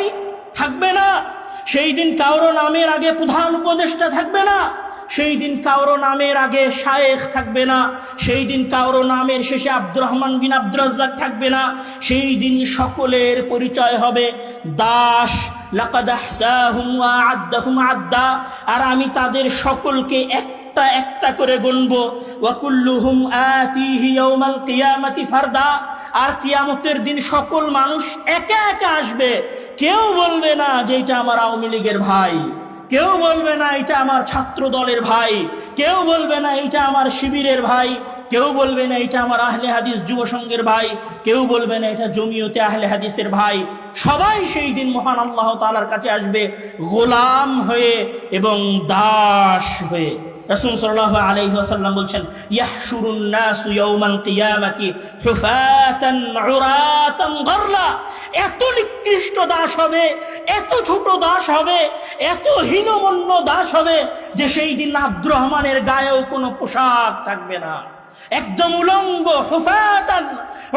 থাকবে না। সেই দিন কারো নামের আগে প্রধান উপদেষ্টা থাকবে না। সেই দিন কারো নামের আগে শায়েখ থাকবে না। সেই দিন কারো নামের শেষে আব্দুর রহমান বিন আব্দুর রাজ্জাক থাকবে না। সেই দিন সকলের পরিচয় হবে দাস। লাকাদ আহসাহুম ওয়া আ'আদ্দাহুম আ'দ্দা। আর আমি তাদের সকলকে একটা একটা করে গুনবো। ওয়া কুল্লুহুম আতিহি ইয়াওমাল কিয়ামাতি ফারদা। আর কিয়ামতের দিন সকল মানুষ একা একা আসবে। কেউ বলবে না যে এটা আমার আওয়ামী লীগের ভাই, কেউ বলবে না এটা আমার ছাত্র দলের ভাই, কেউ বলবে না এটা আমার শিবিরের ভাই, কেউ বলবে না এটা আমার আহলে হাদিস যুব সংঘের ভাই, কেউ বলবে না এটা জমিয়তে আহলে হাদিসের ভাই। সবাই সেই দিন মহান আল্লাহ তাআলার কাছে আসবে গোলাম হয়ে এবং দাস হয়ে। রাসূল সাল্লাল্লাহু আলাইহি ওয়াসাল্লাম বলছেন ইয়াহশুরুন নাসু ইয়াওমাল কিয়ামাতি হুফাতান উরাতান গরলা। এত নিকৃষ্ট দাস হবে, এত ছোট দাস হবে, এত হীনমন্য দাস হবে যে সেই দিন আব্দুর রহমানের গায়েও কোনো পোশাক থাকবে না, একদম উলঙ্গ। হুফাতান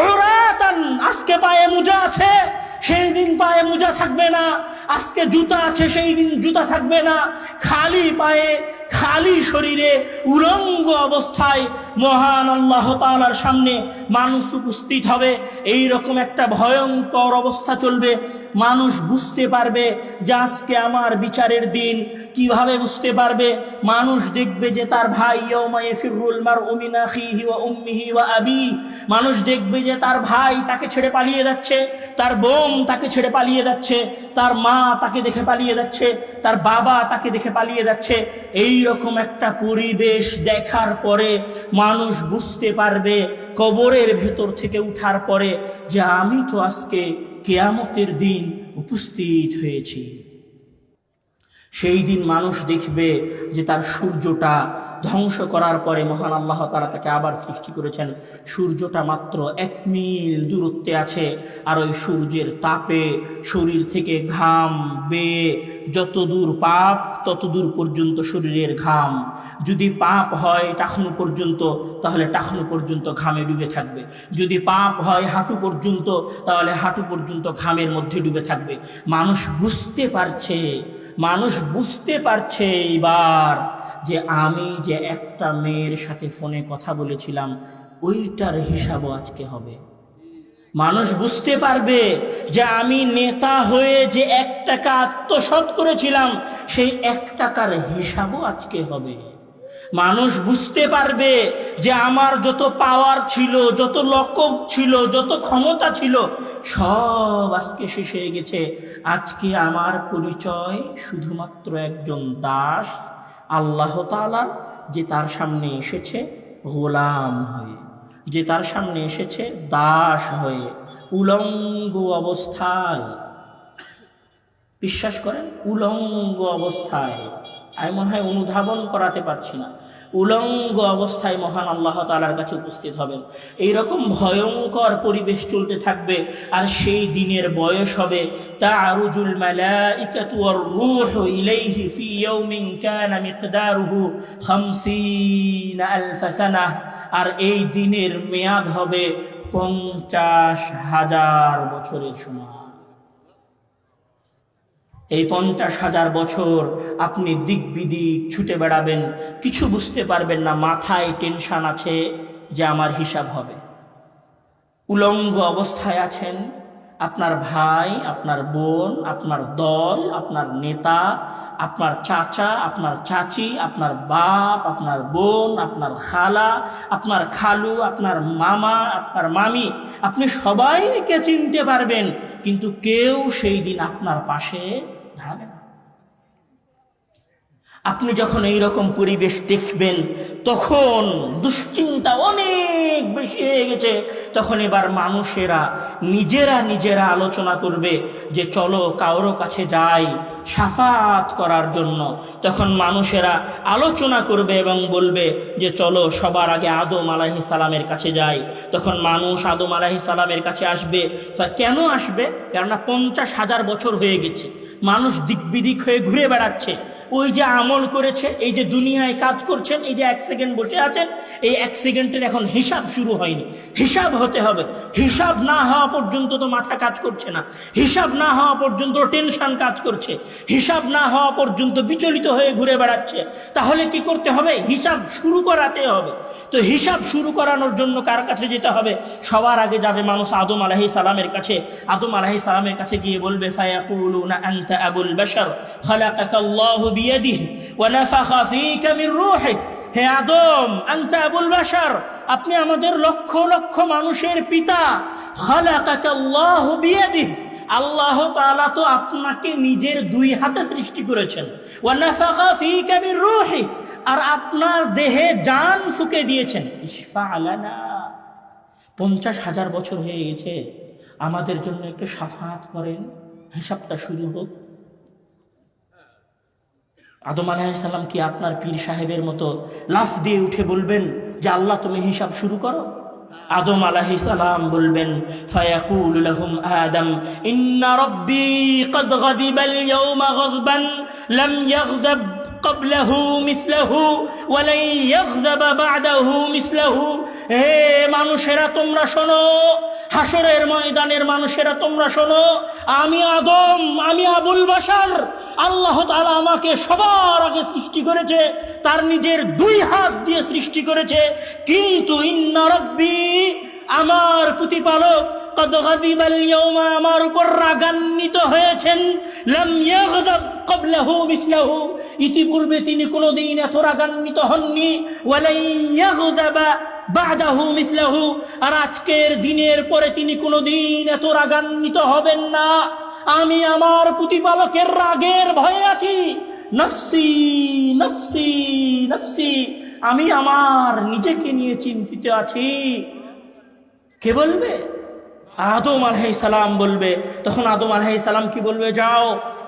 উরাতান। আজকে পায়ে মোজা আছে, সেই দিন পায়ে মোজা থাকবে না। আজকে জুতা আছে, সেই দিন জুতা থাকবে না। খালি পায়ে, খালি শরীরে, উলঙ্গ অবস্থায় মহান আল্লাহ তাআলার সামনে মানুষ উপস্থিত হবে। এই রকম একটা ভয়ঙ্কর অবস্থা চলবে। মানুষ বুঝতে পারবে যে আজকে আমার বিচারের দিন। কিভাবে বুঝতে পারবে? মানুষ দেখবে যে তার ভাই ইয়াউমা ইয়াফিরুল মারউ মিন আখিহি ওয়া উম্মিহি ওয়া আবি। মানুষ দেখবে যে তার ভাই তাকে ছেড়ে পালিয়ে যাচ্ছে, তার বোন তাকে ছেড়ে পালিয়ে যাচ্ছে, তার মা তাকে দেখে পালিয়ে যাচ্ছে, তার বাবা তাকে দেখে পালিয়ে যাচ্ছে। এই রকম একটা পরিবেশ দেখার পরে মানুষ বুঝতে পারবে কবরের ভেতর থেকে উঠার পরে যে আমি তো আজকে কিয়ামতের দিন উপস্থিত হয়েছি। সেই দিন মানুষ দেখবে যে তার সূর্যটা ধ্বংস করার পরে মহান আল্লাহ তাআলা তাকে আবার সৃষ্টি করেছেন। সূর্যটা মাত্র 1 মিল দূরত্বে আছে, আর ওই সূর্যের তাপে শরীর থেকে ঘাম বেয়ে যত দূর পাপ তত দূর পর্যন্ত শরীরের ঘাম। যদি পাপ হয় টাকনু পর্যন্ত, তাহলে টাকনু পর্যন্ত ঘামে ডুবে থাকবে। যদি পাপ হয় হাঁটু পর্যন্ত, তাহলে হাঁটু পর্যন্ত ঘামের মধ্যে ডুবে থাকবে। মানুষ বুঝতে পারছে এইবার যে আমি যে একটা মেয়ের সাথে ফোনে কথা বলেছিলাম ওইটার হিসাবও আজকে হবে। মানুষ বুঝতে পারবে যে আমি নেতা হয়ে যে 1 টাকা আত্মসাৎ করেছিলাম সেই 1 টাকার হিসাবও আজকে হবে। মানুষ বুঝতে পারবে যে আমার যত পাওয়ার ছিল, যত লকব ছিল, যত ক্ষমতা ছিল সব আজকে শেষ হয়ে গেছে। আজকে আমার পরিচয় শুধুমাত্র একজন দাস আল্লাহ তাআলার, যে তার সামনে এসেছে গোলাম হয়ে, যে তার সামনে এসেছে দাস হয়ে, উলঙ্গ অবস্থায়। বিশ্বাস করেন, উলঙ্গ অবস্থায়। আমি মনে হয় অনুধাবন করাতে পারছি না। উলঙ্গ অবস্থায় মহান আল্লাহ তাআলার কাছে উপস্থিত হবেন। এইরকম ভয়ঙ্কর পরিবেশ চলতে থাকবে, আর সেই দিনের বয়স হবে তা'রুজুল মালাইকাতু ওয়ার রূহু ইলাইহি ফি ইয়াউমিন কানা মিকদারুহু 50 আলফ সানাহ। আর এই দিনের মেয়াদ হবে 50,000 বছরের সমান। এই 50,000 বছর আপনি দিক বিদিক ছুটে বেড়াবেন, কিছু বুঝতে পারবেন না। মাথায় টেনশন আছে যে আমার হিসাব হবে। উলঙ্গ অবস্থায় আছেন, আপনার ভাই, আপনার বোন, আপনার দল, আপনার নেতা, আপনার চাচা, আপনার চাচি, আপনার বাপ, আপনার বোন, আপনার খালা, আপনার খালু, আপনার মামা, আপনার মামি, আপনি সবাইকে চিনতে পারবেন, কিন্তু কেউ সেই দিন আপনার পাশে দাঁড়াবে না। আপনি যখন এইরকম পরিবেশ দেখবেন তখন দুশ্চিন্তা অনেক বেশি হয়ে গেছে। তখন এবার মানুষেরা নিজেরা আলোচনা করবে যে চলো কারো কাছে যাই শাফাত করার জন্য। তখন মানুষেরা আলোচনা করবে এবং বলবে যে চলো সবার আগে আদম আলাইহিস সালামের কাছে যাই। তখন মানুষ আদম আলাইহিস সালামের কাছে আসবে। কেন আসবে? কেননা 50,000 বছর হয়ে গেছে, মানুষ দিক বিদিক হয়ে ঘুরে বেড়াচ্ছে। ওই যে আমল করেছে, এই যে দুনিয়ায় কাজ করছেন, এই যে 1 সেকেন্ড বসে আছেন, এই 1 সেকেন্ডের এখন হিসাব শুরু হয়নি। হিসাব হতে হবে। হিসাব না হওয়া পর্যন্ত তো মাথা কাজ করছে না, হিসাব না হওয়া পর্যন্ত টেনশন কাজ করছে, হিসাব না হওয়া পর্যন্ত বিচলিত হয়ে ঘুরে বেড়াচ্ছে। তাহলে কি করতে হবে? হিসাব শুরু করাতে হবে। তো হিসাব শুরু করানোর জন্য কার কাছে যেতে হবে? সবার আগে যাবে মানুষ আদম আলাইহিস সালামের কাছে। আদম আলাইহিস সালামের কাছে গিয়ে বলবে ফায়াকুলুনা আনতা আবুল বাশার খালাকাকাল্লাহু বিয়াদিহি ওয়া নাফাখা ফীকা মির রূহিহি। হে আদম, আনতা আবুল বাশার, আপনি আমাদের লক্ষ লক্ষ মানুষের পিতা। খালাকাকাল্লাহু বিয়াদিহি, আল্লাহ তাআলা তো আপনাকে নিজের 2 হাতে সৃষ্টি করেছেন। ওয়া নাফাখা ফীকা মির রূহিহি, আর আপনার দেহে জান ফুঁকে দিয়েছেন। ইশফা লানা, 50,000 বছর হয়ে গেছে, আমাদের জন্য একটু শাফাত করেন, হিসাবটা শুরু হোক। আদম আলাইহিস সালাম কি আপনার পীর সাহেবের মতো লাফ দিয়ে উঠে বলবেন যে আল্লাহ তুমি হিসাব শুরু করো? আদম আলাইহিস সালাম বলবেন ফায়াকুলু লাহুম আদম ইন্না রাব্বী ক্বাদ গাযিবাল ইয়াওমা গাযবান লাম ইয়াগযাব ক্বাবলাহু মিসলাহু ওয়া লা ইয়াগযাব বা'দাহু মিসলাহু। হে মানুষেরা তোমরা শোনো, হাসরের ময়দানের মানুষেরা তোমরা শোনো, আমি আদম, আমি আবুল বাশার, আল্লাহ তাআলা আমাকে সবার আগে সৃষ্টি করেছে, তার নিজের 2 হাত দিয়ে সৃষ্টি করেছে। কিন্তু ইন্না রাব্বী, আমার প্রতিপালক, ক্বাদ গাযিবাল ইয়াওমা, আমার উপর রাগান্বিত হয়েছেন, লাম ইয়াগযাব ক্বাবলাহু মিসলাহু, ইতিপূর্বে তিনি কোনোদিন এত রাগান্বিত হননি, ওয়া লা ইয়াগযাবা বা'দাহু মিসলাহু, আর আজকের দিনের পরে তিনি কোনোদিন এত রাগান্বিত হবেন না। আমি আমার প্রতিপালকের রাগের ভয়ে আছি। নফসি নফসি নফসি, আমি আমার নিজেকে নিয়ে চিন্তিত আছি। কে বলবে? আদম আলাইহিস সালাম বলবে, তখন আদম আলাইহিস সালাম কি বলবে, যাও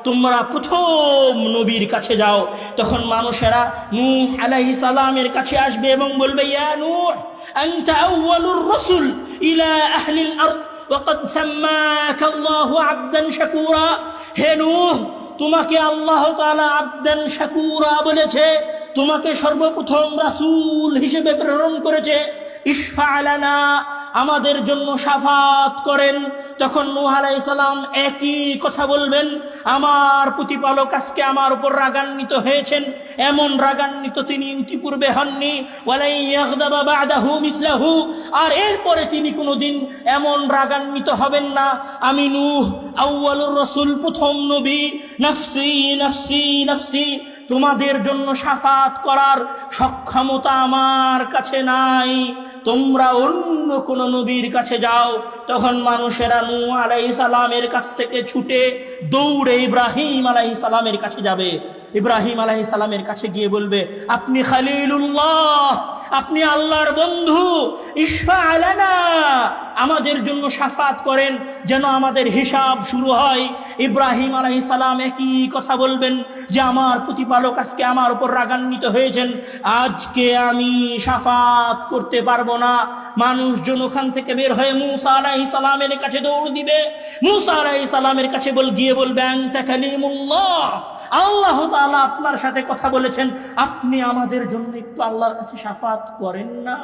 তোমরা প্রথম নবীর কাছে যাও। তখন মানুষেরা নূহ আলাইহিস সালামের কাছে আসবে এবং বলবে, ইয়া নূহ আনতা আউয়ালুর রাসূল ইলা আহলিল আরদ ওয়া ক্বাদ সাম্মাকা আল্লাহু আবদান শাকুরা। হে নূহ, তোমাকে আল্লাহ তাআলা আবদান শাকুরা বলেছে, তোমাকে সর্বপ্রথম রাসূল হিসেবে প্রেরণ করেছে। ইশফা লানা, আমাদের জন্য শাফাত করেন। তখন নূহ আলাইহিস সালাম একই কথা বলবেন, আমার প্রতিপালক আজকে আমার উপর রাগান্বিত হয়েছেন, এমন রাগান্বিত তিনি ইতিপূর্বে হননি। ওয়ালাই ইয়াগদাবা বা'দাহু মিসলাহু, আর এরপরে তিনি কোনোদিন এমন রাগান্বিত হবেন না। আমি নূহ আউয়ালুর রাসূল, প্রথম নবী। নাফসি নাফসি নাফসি, তোমাদের জন্য শাফাত করার সক্ষমতা আমার কাছে নাই, তোমরা অন্য কোন নবীর কাছে যাও। তখন মানুষেরা নূহ আলাইহিস সালামের কাছ থেকে ছুটে দৌড়ে ইব্রাহিম আলাইহিস সালামের কাছে যাবে। ইব্রাহিম আলাইহিস সালামের কাছে গিয়ে বলবে, আপনি খলিলুল্লাহ, আপনি আল্লাহর বন্ধু, ইশফা লানা, আমাদের জন্য শাফাত করেন যেন আমাদের হিসাব শুরু হয়। ইব্রাহিম আলাইহিস সালাম একই কথা বলবেন যে আমার প্রতিপালক আজকে আমার উপর রাগান্বিত হয়েছেন, আজকে আমি শাফাত করতে পারবো না। মানুষজন ওখান থেকে বের হয়ে মূসা আলাইহিস সালামের কাছে দৌড় দিবে। মূসা আলাইহিস সালামের কাছে গিয়ে বলবে, আনতা কালিমুল্লাহ, আল্লাহ তাআলা আপনার সাথে কথা বলেছেন, আপনি আমাদের জন্য একটু আল্লাহর কাছে শাফাত করেন না,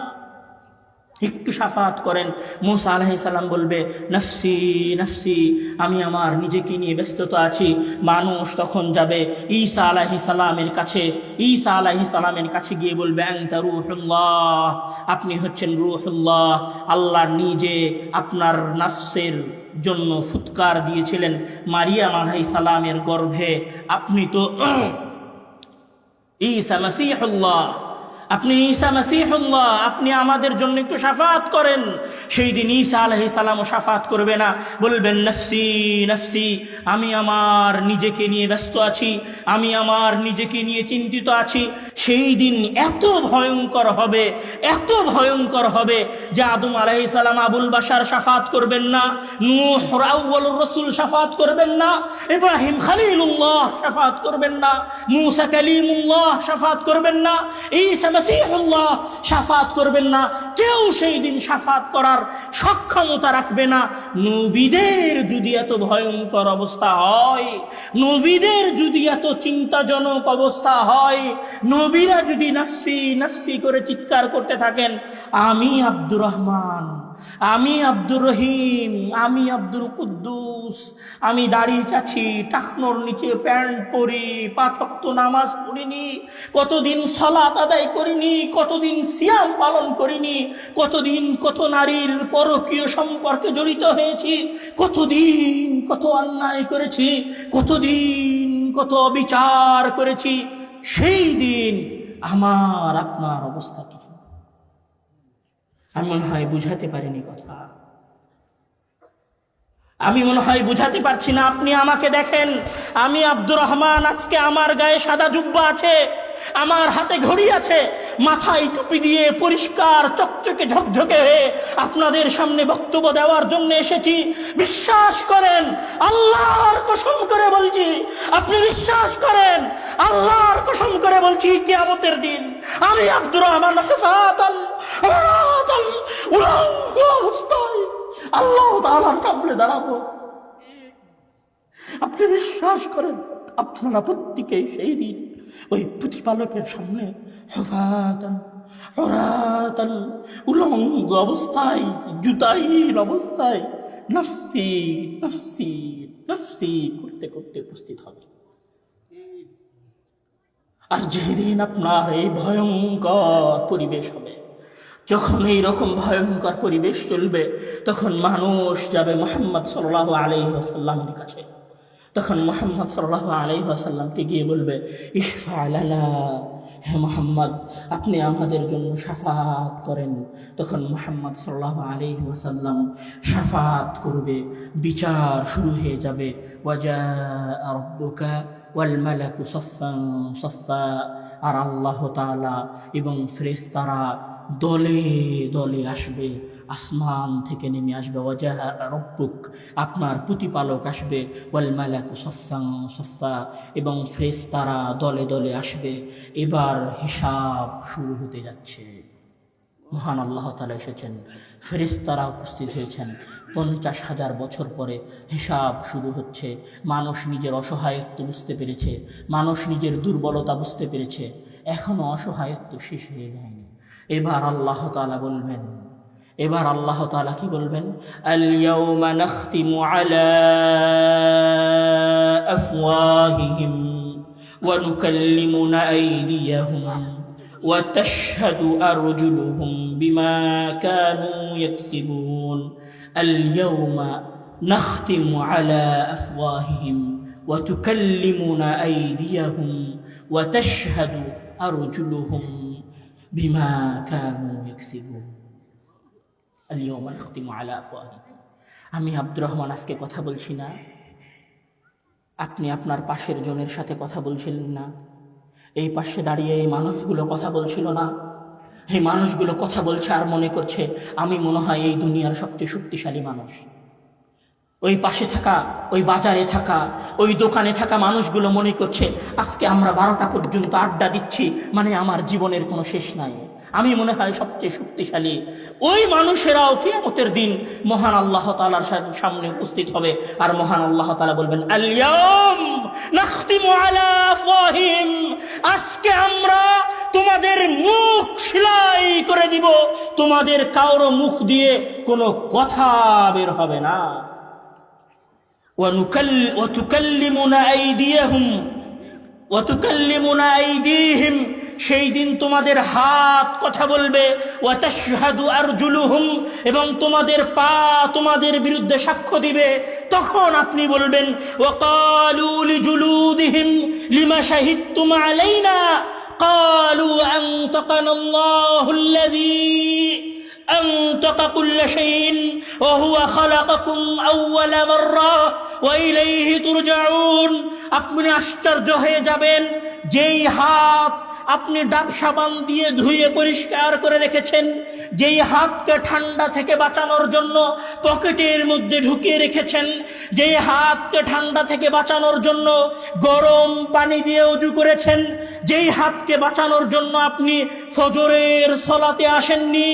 একটু শাফাত করেন। মূসা আলাইহিস সালাম বলবে, নাফসি নাফসি, আমি আমার নিজেকে নিয়ে ব্যস্ততা আছি। মানুষ তখন যাবে ঈসা আলাইহিস সালামের কাছে। ঈসা আলাইহিস সালামের কাছে গিয়ে বলবে, আনতা রূহুল্লাহ, আপনি হচ্ছেন রূহুল্লাহ, আল্লাহ নিজে আপনার নাফসের জন্য ফুৎকার দিয়েছিলেন মারিয়াম আলাইহিস সালামের গর্ভে। আপনি তো ঈসা মাসীহুল্লাহ, আপনি ঈসা মাসীহুল্লাহ, আপনি আমাদের জন্য একটু শাফাত করেন। সেই দিন ঈসা আলাইহিস সালামও শাফাত করবে না, বলবেন, নাফসি নাফসি, আমি আমার নিজেকে নিয়ে ব্যস্ত আছি, আমি আমার নিজেকে নিয়ে চিন্তিত আছি। সেই দিন এত ভয়ঙ্কর হবে, এত ভয়ঙ্কর হবে যে আদম আলাইহিস সালাম আবুল বাশার শাফাত করবেন না, নূহ আউয়ালুর রাসূল শাফাত করবেন না, ইব্রাহিম খলিলুল্লাহ শাফাত করবেন না, মূসা কালিমুল্লাহ শাফাত করবেন না, ঈসা মাসীহুল্লাহ শাফাত করবেন না। কেউ সেই দিন শাফাত করার সক্ষমতা রাখবে না। নবীদের যদি এত ভয়ঙ্কর অবস্থা হয়, নবীদের যদি এত চিন্তাজনক অবস্থা হয়, নবীরা যদি নাফসি নাফসি করে চিৎকার করতে থাকেন, আমি আব্দুর রহমান, আমি আব্দুর রহিম, আমি আব্দুল কুদ্দুস, আমি দাড়ি চাচ্ছি, টাকনোর নিচে প্যান্ট পরি, 5 ওয়াক্ত নামাজ পড়িনি, কতদিন সালাত আদায় করিনি, কতদিন সিয়াম পালন করিনি, কতদিন কত নারীর পরকীয় সম্পর্কে জড়িত হয়েছি, কতদিন কত অন্যায় করেছি, কতদিন কত বিচার করেছি। সেই দিন আমার আপনার অবস্থা কি? আমি মনে হয় বুঝাতে পারিনি কথা, আমি মনে হয় বুঝাতে পারছি না। আপনি আমাকে দেখেন, আমি আব্দুর রহমান, আজকে আমার গায়ে সাদা জুব্বা আছে, আমার হাতে ঘড়ি আছে, মাথায় টুপি দিয়ে পরিষ্কার চকচকে ঝকঝকে হয়ে আপনাদের সামনে বক্তব্য দেওয়ার জন্য এসেছি। বিশ্বাস করেন, আল্লাহর কসম করে বলছি, আপনি বিশ্বাস করেন, আল্লাহর কসম করে বলছি, কিয়ামতের দিন আমি আব্দুর রহমান আল্লাহ তাআলার সামনে দাঁড়াবো। আপনি বিশ্বাস করেন, আপনারা প্রত্যেকেই সেই দিন ওই প্রতিপালকের সামনে হুফাতান উরাতান, উলঙ্গ অবস্থায়, জুতাহীন অবস্থায় নাফসি নাফসি নাফসি করতে করতে উপস্থিত হবে। আর যেদিন আপনার এই ভয়ঙ্কর পরিবেশ হবে, যখন এইরকম ভয়ঙ্কর পরিবেশ চলবে, তখন মানুষ যাবে মুহাম্মদ সাল্লাল্লাহু আলাইহি ওয়াসাল্লামের কাছে। তখন মুহাম্মদ সাল্লাল্লাহু আলাইহি ওয়াসাল্লামকে গিয়ে বলবে, ইশফা লানা, হে মুহাম্মদ, আপনি আমাদের জন্য শাফাত করেন। তখন মুহাম্মদ সাল্লাল্লাহু আলাইহি ওয়াসাল্লাম শাফাত করবে, বিচার শুরু হয়ে যাবে। ওয়াজা রাব্বুকা ওয়াল মালাকু সাফফান সাফফা, আর আল্লাহ তাআলা এবং ফেরেশতারা দলে দলে আসবে, আসমান থেকে নেমে আসবে। ওয়াজা রব্বুক, আপনার প্রতিপালক আসবে। ওয়াল মালাকু সাফফান সাফফা, এবং ফেরেশতারা দলে দলে আসবে। এবার হিসাব শুরু হতে যাচ্ছে। মহান আল্লাহ তাআলা এসেছেন, ফেরেশতারা উপস্থিত হয়েছেন। 50,000 বছর পরে হিসাব শুরু হচ্ছে। মানুষ নিজের অসহায়ত্ব বুঝতে পেরেছে, মানুষ নিজের দুর্বলতা বুঝতে পেরেছে। এখনো অসহায়ত্ব শেষ হয়ে যায়নি। এবার আল্লাহ তাআলা বলবেন, এবার আল্লাহ তাআলা কি বলবেন? আল ইয়াউমা নাখতিমু আলা আফওয়াহিহিম ওয়া নুকাল্লিমুনা আইদিয়াহুম ওয়া তাশহাদু আরজুলুহুম বিমা কানু ইয়াকসিবুন। আল ইয়াউমা নাখতিমু আলা আফওয়াহিহিম ওয়া তুকাল্লিমুনা আইদিয়াহুম ওয়া তাশহাদু আরজুলুহুম বিমা কানু ইয়াকসিবুন। আল ইয়াউমা নাখতিমু আলা আফওয়াহিহিম। আমি আব্দুর রহমান আজকে কথা বলছি না, আপনি আপনার পাশের জনের সাথে কথা বলছিলেন না, এই পাশে দাঁড়িয়ে এই মানুষগুলো কথা বলছিল না, এই মানুষগুলো কথা বলছে আর মনে করছে আমি মনে হয় এই দুনিয়ার সবচেয়ে শক্তিশালী মানুষ। ওই পাশে থাকা, ওই বাজারে থাকা, ওই দোকানে থাকা মানুষগুলো মনে করছে আজকে আমরা 12টা পর্যন্ত আড্ডা দিচ্ছি, মানে আমার জীবনের কোনো শেষ নাই, আমি মনে হয় সবচেয়ে শক্তিশালী। ওই মানুষেরাও কিয়ামতের দিন মহান আল্লাহ তাআলার সামনে উপস্থিত হবে, আর মহান আল্লাহ তাআলা বলবেন আল ইয়াউম নাখতিমু আলা আফওয়াহিম, আজকে আমরা তোমাদের মুখ সেলাই করে দিব, তোমাদের কারো মুখ দিয়ে কোনো কথা বের হবে না। ওয়া তুকাল্লিমুনা আইদিয়াহুম ওয়া তুকাল্লিমুনা আইদিহিম, সেই দিন তোমাদের হাত কথা বলবে। ওয়া তাশহাদু আরজুলুহুম, এবং তোমাদের পা তোমাদের বিরুদ্ধে সাক্ষ্য দিবে। তখন আপনি বলবেন ওয়া ক্বালু লিজুলুদিহিম লিমা শাহিদতুম আলাইনা ক্বালু আনতাকানাল্লাহুল্লাযী أنطق كل شيء وهو خلقكم أول مرة وإليه ترجعون। আপনি আশ্চর্য হয়ে যাবেন, যেই হাত আপনি ডাব সাবান দিয়ে ধুয়ে পরিষ্কার করে রেখেছেন, যেই হাতকে ঠান্ডা থেকে বাঁচানোর জন্য পকেটের মধ্যে ঢুকিয়ে রেখেছেন, যেই হাতকে ঠান্ডা থেকে বাঁচানোর জন্য গরম পানি দিয়ে ওযু করেছেন, যেই হাতকে বাঁচানোর জন্য আপনি ফজরের সালাতে আসেননি,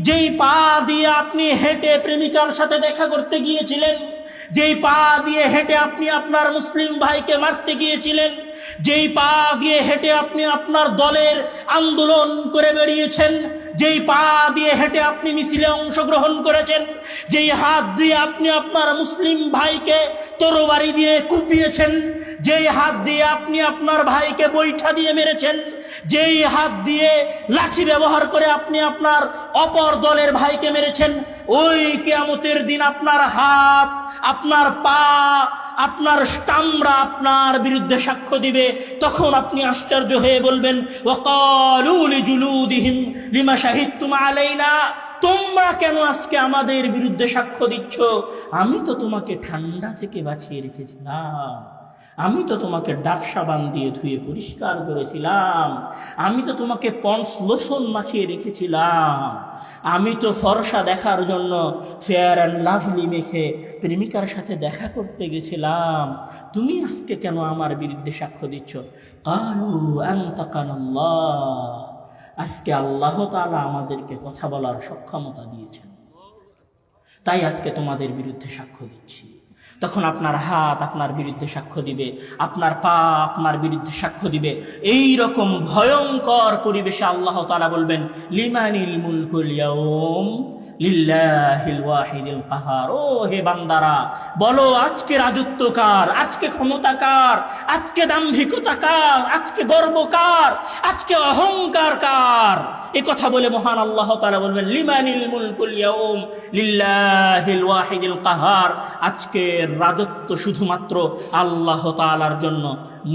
যেই পা দিয়ে আপনি হেঁটে প্রেমিকার সাথে দেখা করতে গিয়েছিলেন, যেই পা দিয়ে হেঁটে আপনি আপনার মুসলিম ভাইকে মারতে গিয়েছিলেন, যেই পা দিয়ে হেঁটে আপনি আপনার দলের আন্দোলন করে বেরিয়েছেন, যেই পা দিয়ে হেঁটে আপনি মিছিলে অংশগ্রহণ করেছেন, যেই হাত দিয়ে আপনি আপনার মুসলিম ভাইকে তরবারি দিয়ে কুপিয়েছেন, যেই হাত দিয়ে আপনি আপনার ভাইকে বৈঠা দিয়ে মেরেছেন, যেই হাত দিয়ে লাঠি ব্যবহার করে আপনি আপনার অপর দলের ভাইকে মেরেছেন, ওই কিয়ামতের দিন আপনার হাত, আপনার পা, আপনার চামড়া আপনার বিরুদ্ধে সাক্ষ্য দিবে। তখন আপনি আশ্চর্য হয়ে বলবেন ওয়া ক্বালু লিজুলুদিহিম লিমা শাহিদতুম আলাইনা, তোমরা কেন আজকে আমাদের বিরুদ্ধে সাক্ষ্য দিচ্ছ? আমি তো তোমাকে ঠান্ডা থেকে বাঁচিয়ে রেখেছিলাম, আমি তো তোমাকে ডাব সাবান দিয়ে ধুয়ে পরিষ্কার করেছিলাম, আমি তো তোমাকে পন্স লোশন মাখিয়ে রেখেছিলাম, আমি তো ফর্সা দেখার জন্য ফেয়ার অ্যান্ড লাভলি মেখে প্রেমিকার সাথে দেখা করতে গেছিলাম, তুমি আজকে কেন আমার বিরুদ্ধে সাক্ষ্য দিচ্ছ? ক্বালু আনতাকানাল্লাহ, আজকে আল্লাহ তাআলা আমাদেরকে কথা বলার সক্ষমতা দিয়েছেন, তাই আজকে তোমাদের বিরুদ্ধে সাক্ষ্য দিচ্ছি। তখন আপনার হাত আপনার বিরুদ্ধে সাক্ষ্য দিবে, আপনার পা আপনার বিরুদ্ধে সাক্ষ্য দিবে। এই রকম ভয়ঙ্কর পরিবেশে আল্লাহ তাআলা বলবেন লিমানিল মুলকুল ইয়াউম লিল্লাহিল ওয়াহিদিল কাহার। ও হে বান্দারা, বলো আজকে রাজত্ব কার, আজকে ক্ষমতা কার, আজকে দাম্ভিকতা কার, আজকে গর্ব কার, আজকে অহংকার কার? এ কথা বলে মহান আল্লাহ তাআলা বলবেন লিমানিল মুলকুল ইয়াউম লিল্লাহিল ওয়াহিদিল কাহার, আজকে আরশের রাজত্ব শুধুমাত্র আল্লাহ তাআলার জন্য।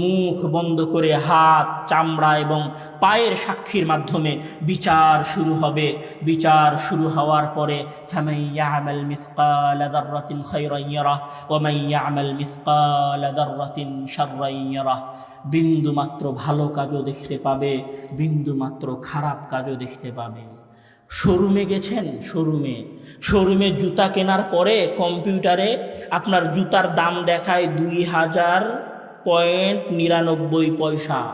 মুখ বন্ধ করে হাত, চামড়া এবং পায়ের সাক্ষীর মাধ্যমে বিচার শুরু হবে। বিচার শুরু হওয়ার পরে ফামান ইয়ামাল মিসকালা যাররাতিন খায়রান ইয়ারাহ ওয়া মান ইয়ামাল মিসকালা যাররাতিন শাররান ইয়ারাহ। বিন্দু মাত্র ভালো কাজও দেখতে পাবে, বিন্দু মাত্র খারাপ কাজও দেখতে পাবে। শোরুমে গেছেন, শোরুমে জুতা কেনার পরে কম্পিউটারে আপনার জুতার দাম দেখায় 2000.99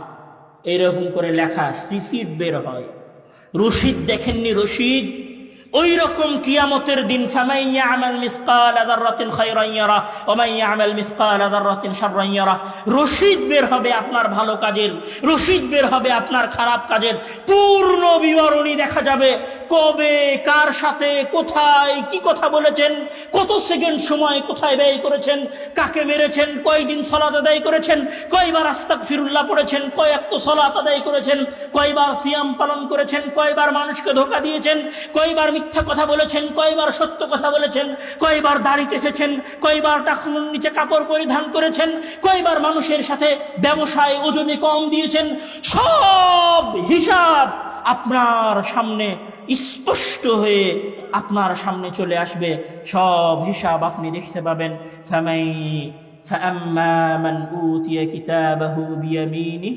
এইরকম করে লেখা রিসিট বের হয়। রশিদ দেখেননি? রশিদ ওই রকম কিয়ামতের দিন ফামান ইয়ামাল মিসকালা যাররাতিন খায়রান ইয়ারাহ ওয়া মান ইয়ামাল মিসকালা যাররাতিন শাররান ইয়ারাহ। রশিদ বের হবে আপনার ভালো কাজের, রশিদ বের হবে আপনার খারাপ কাজের, পূর্ণ বিবরণী দেখা যাবে। কবে, কার সাথে, কোথায়, কি কথা বলেছেন, কত সেকেন্ড সময় কোথায় ব্যয় করেছেন, কাকে মেরেছেন, কয়দিন সালাত আদায় করেছেন, কয়বার আস্তাগফিরুল্লাহ পড়েছেন, কয় ওয়াক্ত সালাত আদায় করেছেন, কয়বার সিয়াম পালন করেছেন, কয়বার মানুষকে ধোঁকা দিয়েছেন, কয়বার মিথ্যা কথা বলেছেন, কয়বার সত্য কথা বলেছেন, কয়বার দাড়ি চেঁচেছেন, কয়বার টাকনুর নিচে কাপড় পরিধান করেছেন, কয়বার মানুষের সাথে ব্যবসায় ওজনে কম দিয়েছেন। সব হিসাব আপনার সামনে স্পষ্ট হয়ে আপনার সামনে চলে আসবে। সব হিসাব আপনি দেখতে পাবেন। ফাআম্মা মান উতিয়া কিতাবাহু বিয়ামিনিহি,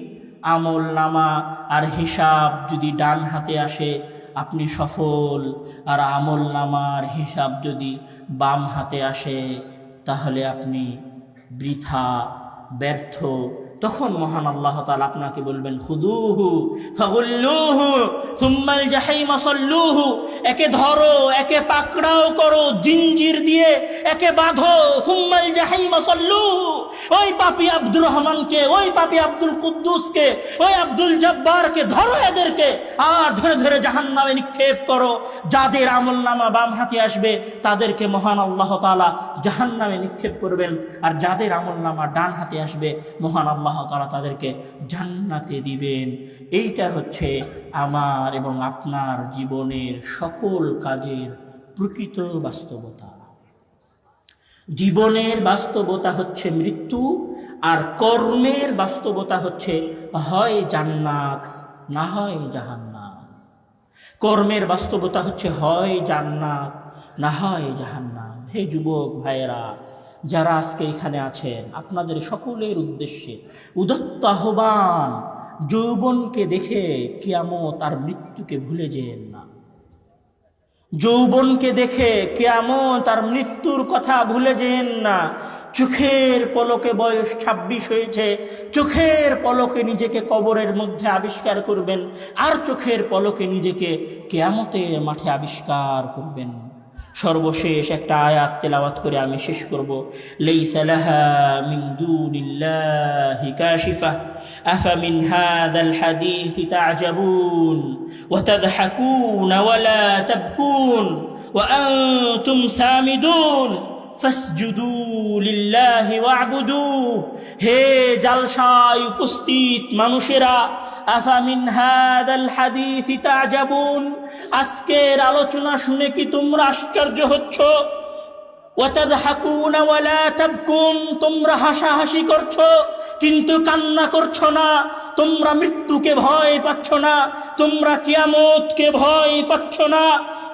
আমল নামা আর হিসাব যদি ডান হাতে আসে আপনি সফল, আর আমল নামার হিসাব যদি বাম হাতে আসে তাহলে আপনি বৃথা, ব্যর্থ। তখন মহান আল্লাহ তাআলা আপনাকে বলবেন খুদুহু ফাগুল্লুহু সুম্মাল জাহিমা সাল্লুহু। একে ধরো, একে পাকড়াও করো জিঞ্জির দিয়ে, একে বাঁধো। সুম্মাল জাহিমা সাল্লুহু। ওই পাপী আব্দুর রহমানকে, ওই পাপী আব্দুল কুদ্দুসকে, ওই আব্দুল জব্বারকে ধরো, এদেরকে ধরে ধরে জাহান্নামে নিক্ষেপ করো। যাদের আমলনামা বাম হাতে আসবে তাদেরকে মহান আল্লাহ তাআলা জাহান্নামে নিক্ষেপ করবেন, আর যাদের আমলনামা ডান হাতে আসবে মহান আল্লাহ তাআলা তাদেরকে জান্নাতে দিবেন। এইটা হচ্ছে আমার এবং আপনার জীবনের সকল কাজের প্রকৃত বাস্তবতা। জীবনের বাস্তবতা হচ্ছে মৃত্যু, আর কর্মের বাস্তবতা হচ্ছে হয় জান্নাত না হয় জাহান্নাম। কর্মের বাস্তবতা হচ্ছে হয় জান্নাত না হয় জাহান্নাম। হে যুবক ভাইয়েরা, যারা আজকে এখানে আছেন, আপনাদের সকলের উদ্দেশ্যে উদাত্ত আহ্বান, যৌবনকে দেখে কিয়ামত আর মৃত্যুকে ভুলে যেন না। যৌবনকে দেখে কিয়ামত আর মৃত্যুর কথা ভুলে যেন না। চোখের পলকে বয়স 26 হয়েছে, চোখের পলকে নিজেকে কবরের মধ্যে আবিষ্কার করবেন, আর চোখের পলকে নিজেকে কিয়ামতের মাঠে আবিষ্কার করবেন। সর্বশেষ একটা আয়াত তেলাওয়াত করে আমি শেষ করব। লাইসা লাহা মিন দুনিল্লাহি কাশিফা আফামিন হাযাল হাদীসি তা'জাবুন ওয়া তাদহাকুন ওয়া লা তাবকুন ওয়া আনতুম সামিদুন ফাসজুদু লিল্লাহি ওয়া'বুদু। হে জালসায় উপস্থিত মানুষেরা, আফামিন হাযাল হাদীসি তা'জাবুন, আজকের আলোচনা শুনে কি তোমরা আশ্চর্য হচ্ছ? ওয়া তাদহাকুন ওয়া লা তাবকুন, তোমরা হাসাহাসি করছো কিন্তু কান্না করছো না। তোমরা মৃত্যুকে ভয় পাচ্ছ না, তোমরা কিয়ামতকে ভয় পাচ্ছ না।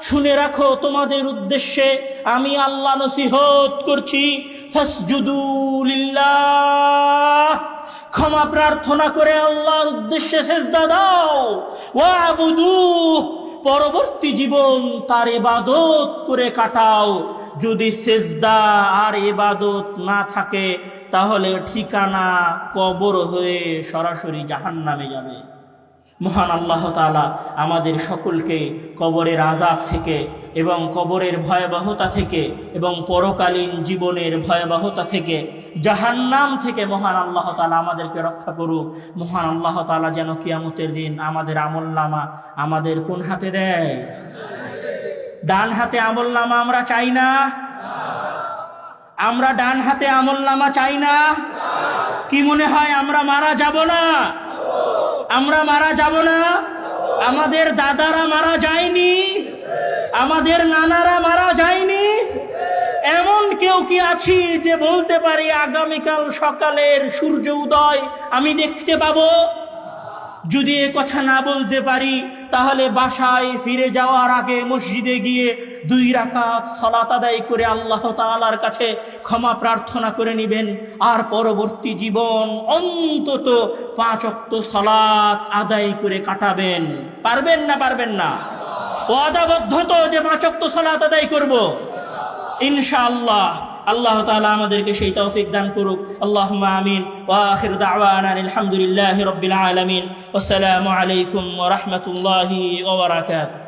শুনে রাখো, তোমাদের উদ্দেশ্যে আমি আল্লাহ নসিহত করছি, ফাসজুদু লিল্লাহ, ক্ষমা প্রার্থনা করে আল্লাহর উদ্দেশ্যে সেজদা দাও। ওয়া'বুদু, পরবর্তী জীবন তার ইবাদত করে কাটাও। যদি সেজদা আর ইবাদত না থাকে তাহলে ঠিকানা কবর হয়ে সরাসরি জাহান্নামে যাবে। মহান আল্লাহ তাআলা আমাদের সকলকে কবরের আযাব থেকে এবং কবরের ভয়াবহতা থেকে এবং পরকালীন জীবনের ভয়াবহতা থেকে, জাহান্নাম থেকে মহান আল্লাহ তাআলা আমাদেরকে রক্ষা করুক। মহান আল্লাহ তাআলা যেন কিয়ামতের দিন আমাদের আমলনামা আমাদের কোন হাতে দেয়? ডান হাতে আমলনামা আমরা চাই না? আমরা ডান হাতে আমলনামা চাই না? কি মনে হয় আমরা মারা যাব না? আমরা মারা যাব না? আমাদের দাদারা মারা যায়নি? আমাদের নানারা মারা যায়নি? এমন কেউ কেউ কি আছি যে বলতে পারি আগামীকাল সকালের সূর্য উদয় আমি দেখতে পাবো? যদি এ কথা না বলতে পারি, তাহলে বাসায় ফিরে যাওয়ার আগে মসজিদে গিয়ে 2 রাকাত সালাত আদায় করে আল্লাহ তাআলার কাছে ক্ষমা প্রার্থনা করে নেবেন। আর পরবর্তী জীবন অন্তত 5 ওয়াক্ত সালাত আদায় করে কাটাবেন। পারবেন না পারবেন না? ওয়াদাবদ্ধ তো যে 5 ওয়াক্ত সালাত আদায় করব ইনশাআল্লাহ। আল্লাহ তাআলা আমাদেরকে সেই তৌফিক দান করুক। আল্লাহুম্মা আমিন। ওয়া আখিরু দাওয়ানা আলহামদুলিল্লাহি রাব্বিল আলামিন। ওয়াসসালামু আলাইকুম ওয়া রাহমাতুল্লাহি ওয়া বারাকাতুহু।